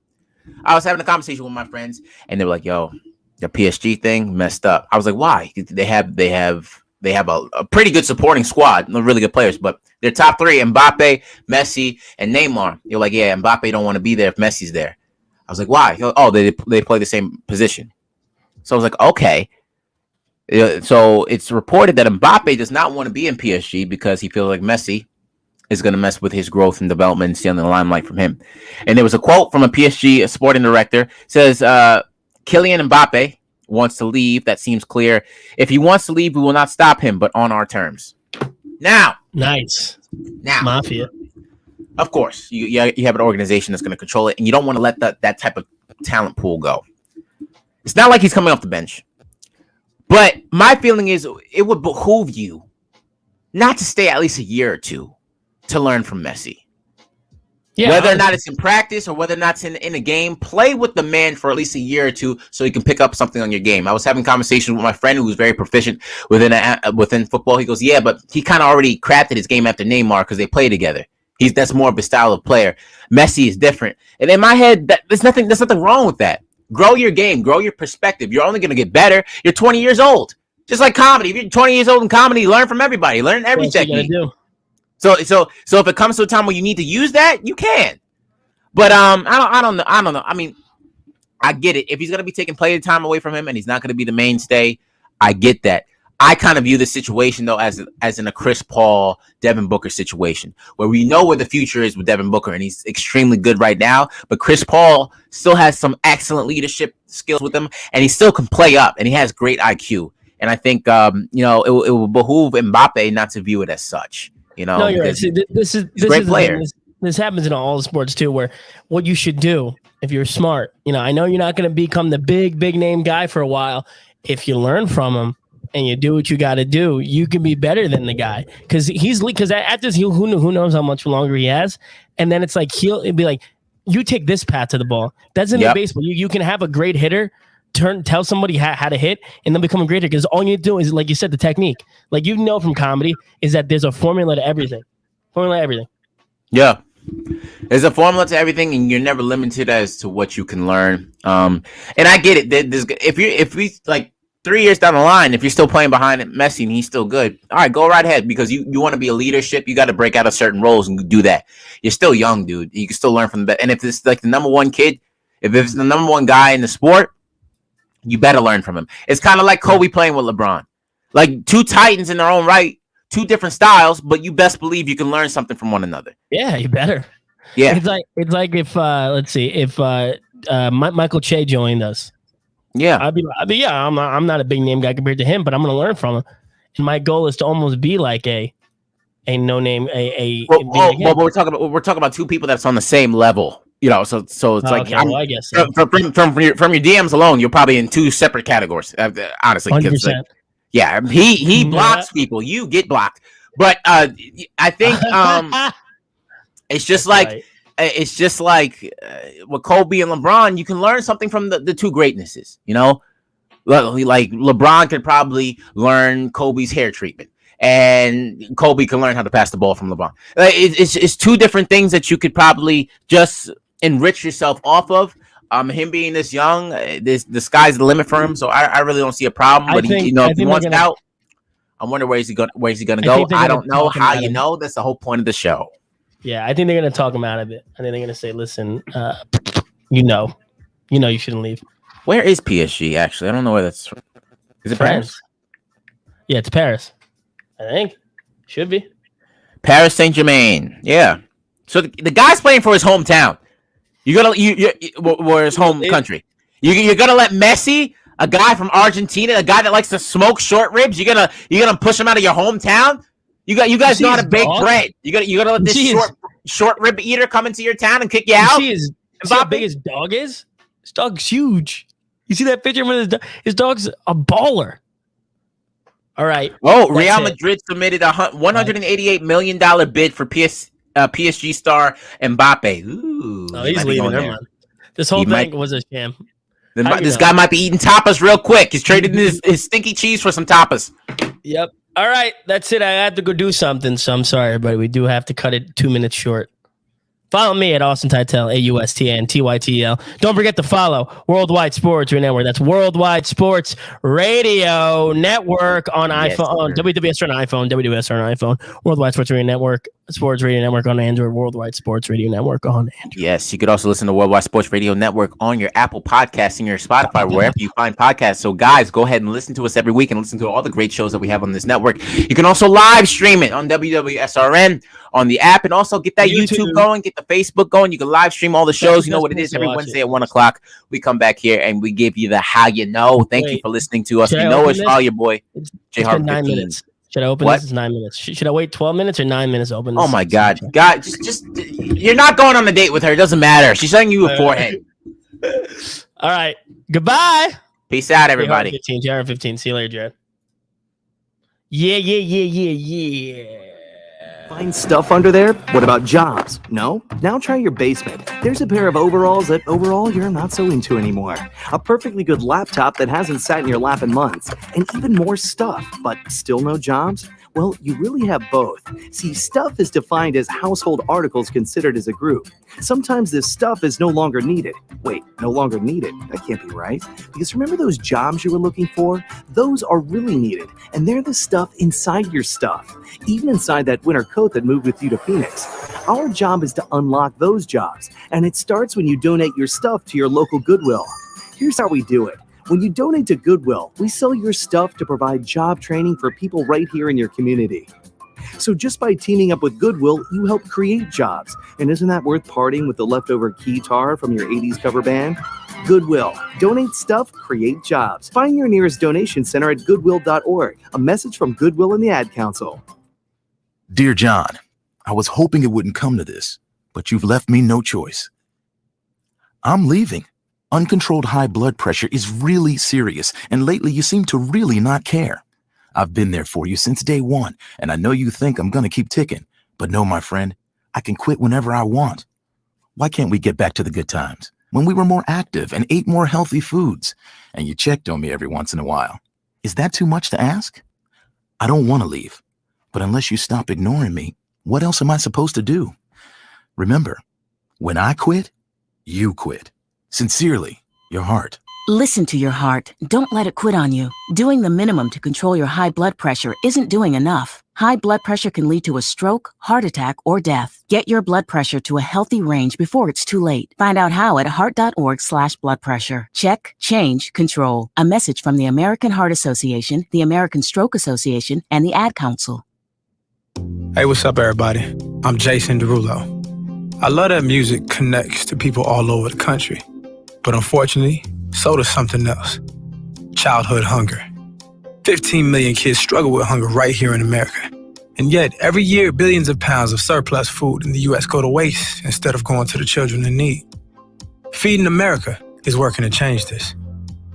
I was having a conversation with my friends, and they were like, "Yo, the PSG thing messed up." I was like, "Why?" They have a pretty good supporting squad, really good players, but their top 3: Mbappe, Messi, and Neymar. You're like, "Yeah, Mbappe don't want to be there if Messi's there." I was like, "Why?" "Oh, they play the same position." So I was like, "Okay." So it's reported that Mbappe does not want to be in PSG because he feels like Messi is going to mess with his growth and development and stealing the limelight from him. And there was a quote from a PSG sporting director. It says, Kylian Mbappe wants to leave. That seems clear. If he wants to leave, we will not stop him, but on our terms. Now. Nice. Now. Mafia. Of course. You have an organization that's going to control it, and you don't want to let that type of talent pool go. It's not like he's coming off the bench. But my feeling is it would behoove you not to stay at least a year or two to learn from Messi. Yeah, whether or not it's in practice or whether or not it's in a game, play with the man for at least a year or two so you can pick up something on your game. I was having conversations with my friend who was very proficient within football. He goes, "Yeah, but he kind of already crafted his game after Neymar because they play together. That's more of a style of player. Messi is different." And in my head, there's nothing wrong with that. Grow your game, grow your perspective. You're only going to get better. You're 20 years old. Just like comedy. If you're 20 years old in comedy, learn from everybody. Learn every technique. So if it comes to a time where you need to use that, you can. But I don't know. I mean, I get it. If he's going to be taking playing time away from him and he's not going to be the mainstay, I get that. I kind of view the situation, though, as in a Chris Paul, Devin Booker situation, where we know where the future is with Devin Booker, and he's extremely good right now. But Chris Paul still has some excellent leadership skills with him, and he still can play up, and he has great IQ. And I think, it will behoove Mbappe not to view it as such. No, you're right. See, this is great player. This happens in all sports too, where what you should do if you're smart, I know you're not going to become the big name guy for a while. If you learn from him and you do what you got to do, you can be better than the guy because at this, who knows how much longer he has. And then it's like, it'd be like, you take this path to the ball. That's in the baseball. You can have a great hitter, tell somebody how to hit, and then become a great hitter because all you do is, like you said, the technique. Like, from comedy is that there's a formula to everything. Yeah. There's a formula to everything, and you're never limited as to what you can learn. And I get it. If we like 3 years down the line, if you're still playing behind Messi and he's still good, all right, go right ahead because you want to be a leadership. You got to break out of certain roles and do that. You're still young, dude. You can still learn from the best. And if it's like the number one kid, if it's the number one guy in the sport, you better learn from him. It's kind of like Kobe playing with LeBron, like two titans in their own right. Two different styles, but you best believe you can learn something from one another. Yeah, you better. Yeah, it's like if Michael Che joined us. Yeah, I'd be I'm not a big name guy compared to him, but I'm going to learn from him. And my goal is to almost be like a no name Well, we're talking about two people that's on the same level. So it's like I guess so. from your DMs alone, you're probably in two separate categories. Honestly, 100%. Yeah, he blocks people. You get blocked. But I think it's just like with Kobe and LeBron, you can learn something from the two greatnesses. Like LeBron could probably learn Kobe's hair treatment, and Kobe can learn how to pass the ball from LeBron. It's two different things that you could probably just enrich yourself off of. Him being this young, the sky's the limit for him. So I really don't see a problem. But if he wants out, I wonder where's he gonna go. I don't know how you know. That's the whole point of the show. Yeah, I think they're gonna talk him out of it. I think they're gonna say, "Listen, you shouldn't leave." Where is PSG? Actually, I don't know where that's from. Is it Paris? Yeah, it's Paris. I think should be Paris Saint-Germain. Yeah. So the guy's playing for his hometown. Or his home country. You're gonna let Messi, a guy from Argentina, a guy that likes to smoke short ribs, you're gonna push him out of your hometown? You guys know how to bake bread. You gotta let this short rib eater come into your town and kick you out. See how big his dog is? His dog's huge. You see that picture with his dog's a baller. All right. Oh, Real Madrid submitted a $188 million bid for PSG star Mbappe. Ooh, he's leaving. Never mind. This whole thing was a sham. This guy might be eating tapas real quick. He's trading his stinky cheese for some tapas. Yep. All right. That's it. I have to go do something. So I'm sorry, everybody. We do have to cut it 2 minutes short. Follow me at Austin Tytel, AUSTNTYTL. Don't forget to follow Worldwide Sports Radio Network. That's Worldwide Sports Radio Network on iPhone, WWSR on iPhone, WWSR on iPhone, Worldwide Sports Radio Network, Sports Radio Network on Android, Worldwide Sports Radio Network on Android. Yes, you could also listen to Worldwide Sports Radio Network on your Apple Podcasts and your Spotify, wherever you find podcasts. So, guys, go ahead and listen to us every week and listen to all the great shows that we have on this network. You can also live stream it on WWSRN on the app, and also get that YouTube going, get the Facebook going. You can live stream all the shows. You know what it is. Every Wednesday at 1 o'clock, we come back here and we give you the how you know. Thank you for listening to us. We know it's all your boy, J Harvey. 9 minutes. Should I open this? It's 9 minutes. Should I wait 12 minutes or 9 minutes to open this? Oh my God. God, just you're not going on a date with her. It doesn't matter. She's sending you a forehead. All right. Goodbye. Peace out, everybody. Jared 15. See you later, Jared. Yeah. Find stuff under there? What about jobs? No? Now try your basement. There's a pair of overalls that overall you're not so into anymore. A perfectly good laptop that hasn't sat in your lap in months. And even more stuff, but still no jobs? Well, you really have both. See, stuff is defined as household articles considered as a group. Sometimes this stuff is no longer needed. Wait, no longer needed? That can't be right. Because remember those jobs you were looking for? Those are really needed, and they're the stuff inside your stuff. Even inside that winter coat that moved with you to Phoenix. Our job is to unlock those jobs, and it starts when you donate your stuff to your local Goodwill. Here's how we do it. When you donate to Goodwill, we sell your stuff to provide job training for people right here in your community. So just by teaming up with Goodwill, you help create jobs. And isn't that worth parting with the leftover guitar from your 80s cover band? Goodwill. Donate stuff, create jobs. Find your nearest donation center at goodwill.org. A message from Goodwill and the Ad Council. Dear John, I was hoping it wouldn't come to this, but you've left me no choice. I'm leaving. Uncontrolled high blood pressure is really serious, and lately you seem to really not care. I've been there for you since day one, and I know you think I'm going to keep ticking. But no, my friend, I can quit whenever I want. Why can't we get back to the good times, when we were more active and ate more healthy foods, and you checked on me every once in a while? Is that too much to ask? I don't want to leave, but unless you stop ignoring me, what else am I supposed to do? Remember, when I quit, you quit. Sincerely, your heart. Listen to your heart. Don't let it quit on you. Doing the minimum to control your high blood pressure isn't doing enough. High blood pressure can lead to a stroke, heart attack, or death. Get your blood pressure to a healthy range before it's too late. Find out how at heart.org/blood pressure. Check, change, control. A message from the American Heart Association, the American Stroke Association, and the Ad Council. Hey, what's up, everybody? I'm Jason Derulo. I love that music connects to people all over the country. But unfortunately, so does something else. Childhood hunger. 15 million kids struggle with hunger right here in America. And yet, every year, billions of pounds of surplus food in the U.S. go to waste instead of going to the children in need. Feeding America is working to change this.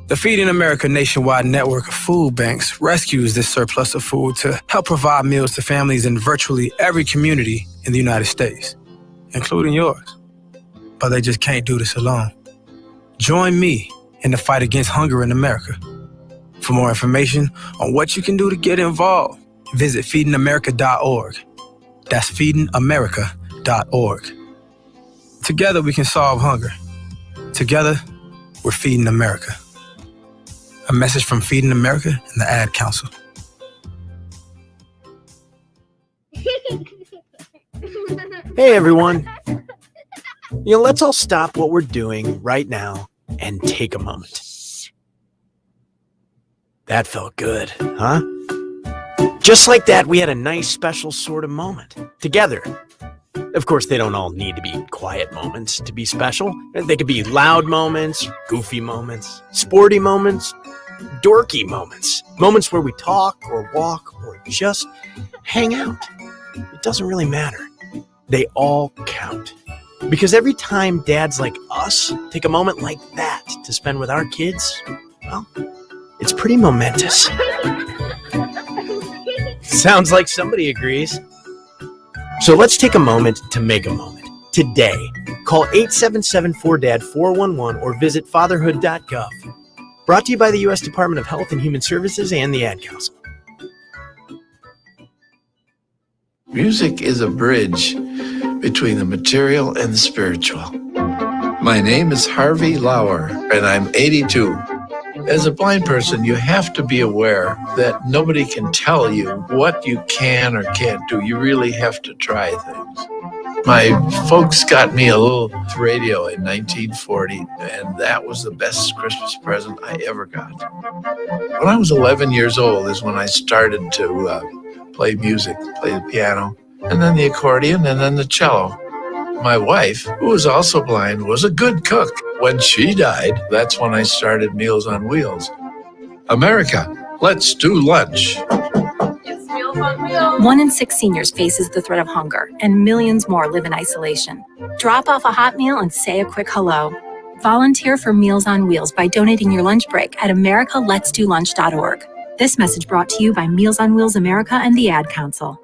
The Feeding America nationwide network of food banks rescues this surplus of food to help provide meals to families in virtually every community in the United States, including yours. But they just can't do this alone. Join me in the fight against hunger in America. For more information on what you can do to get involved, visit feedingamerica.org. That's feedingamerica.org. Together we can solve hunger. Together, we're feeding America. A message from Feeding America and the Ad Council. Hey everyone. Let's all stop what we're doing right now and take a moment. That felt good, huh? Just like that, we had a nice special sort of moment together. Of course, they don't all need to be quiet moments to be special. They could be loud moments, goofy moments, sporty moments, dorky moments, moments where we talk or walk or just hang out. It doesn't really matter. They all count. Because every time dads like us take a moment like that to spend with our kids, well, it's pretty momentous. Sounds like somebody agrees. So let's take a moment to make a moment. Today, call 877-4DAD-411 or visit fatherhood.gov. Brought to you by the U.S. Department of Health and Human Services and the Ad Council. Music is a bridge between the material and the spiritual. My name is Harvey Lauer, and I'm 82. As a blind person, you have to be aware that nobody can tell you what you can or can't do. You really have to try things. My folks got me a little radio in 1940, and that was the best Christmas present I ever got. When I was 11 years old is when I started to play music, play the piano, and then the accordion, and then the cello. My wife, who was also blind, was a good cook. When she died, that's when I started Meals on Wheels. America, let's do lunch. 1 in 6 seniors faces the threat of hunger, and millions more live in isolation. Drop off a hot meal and say a quick hello. Volunteer for Meals on Wheels by donating your lunch break at americaletsdolunch.org. This message brought to you by Meals on Wheels America and the Ad Council.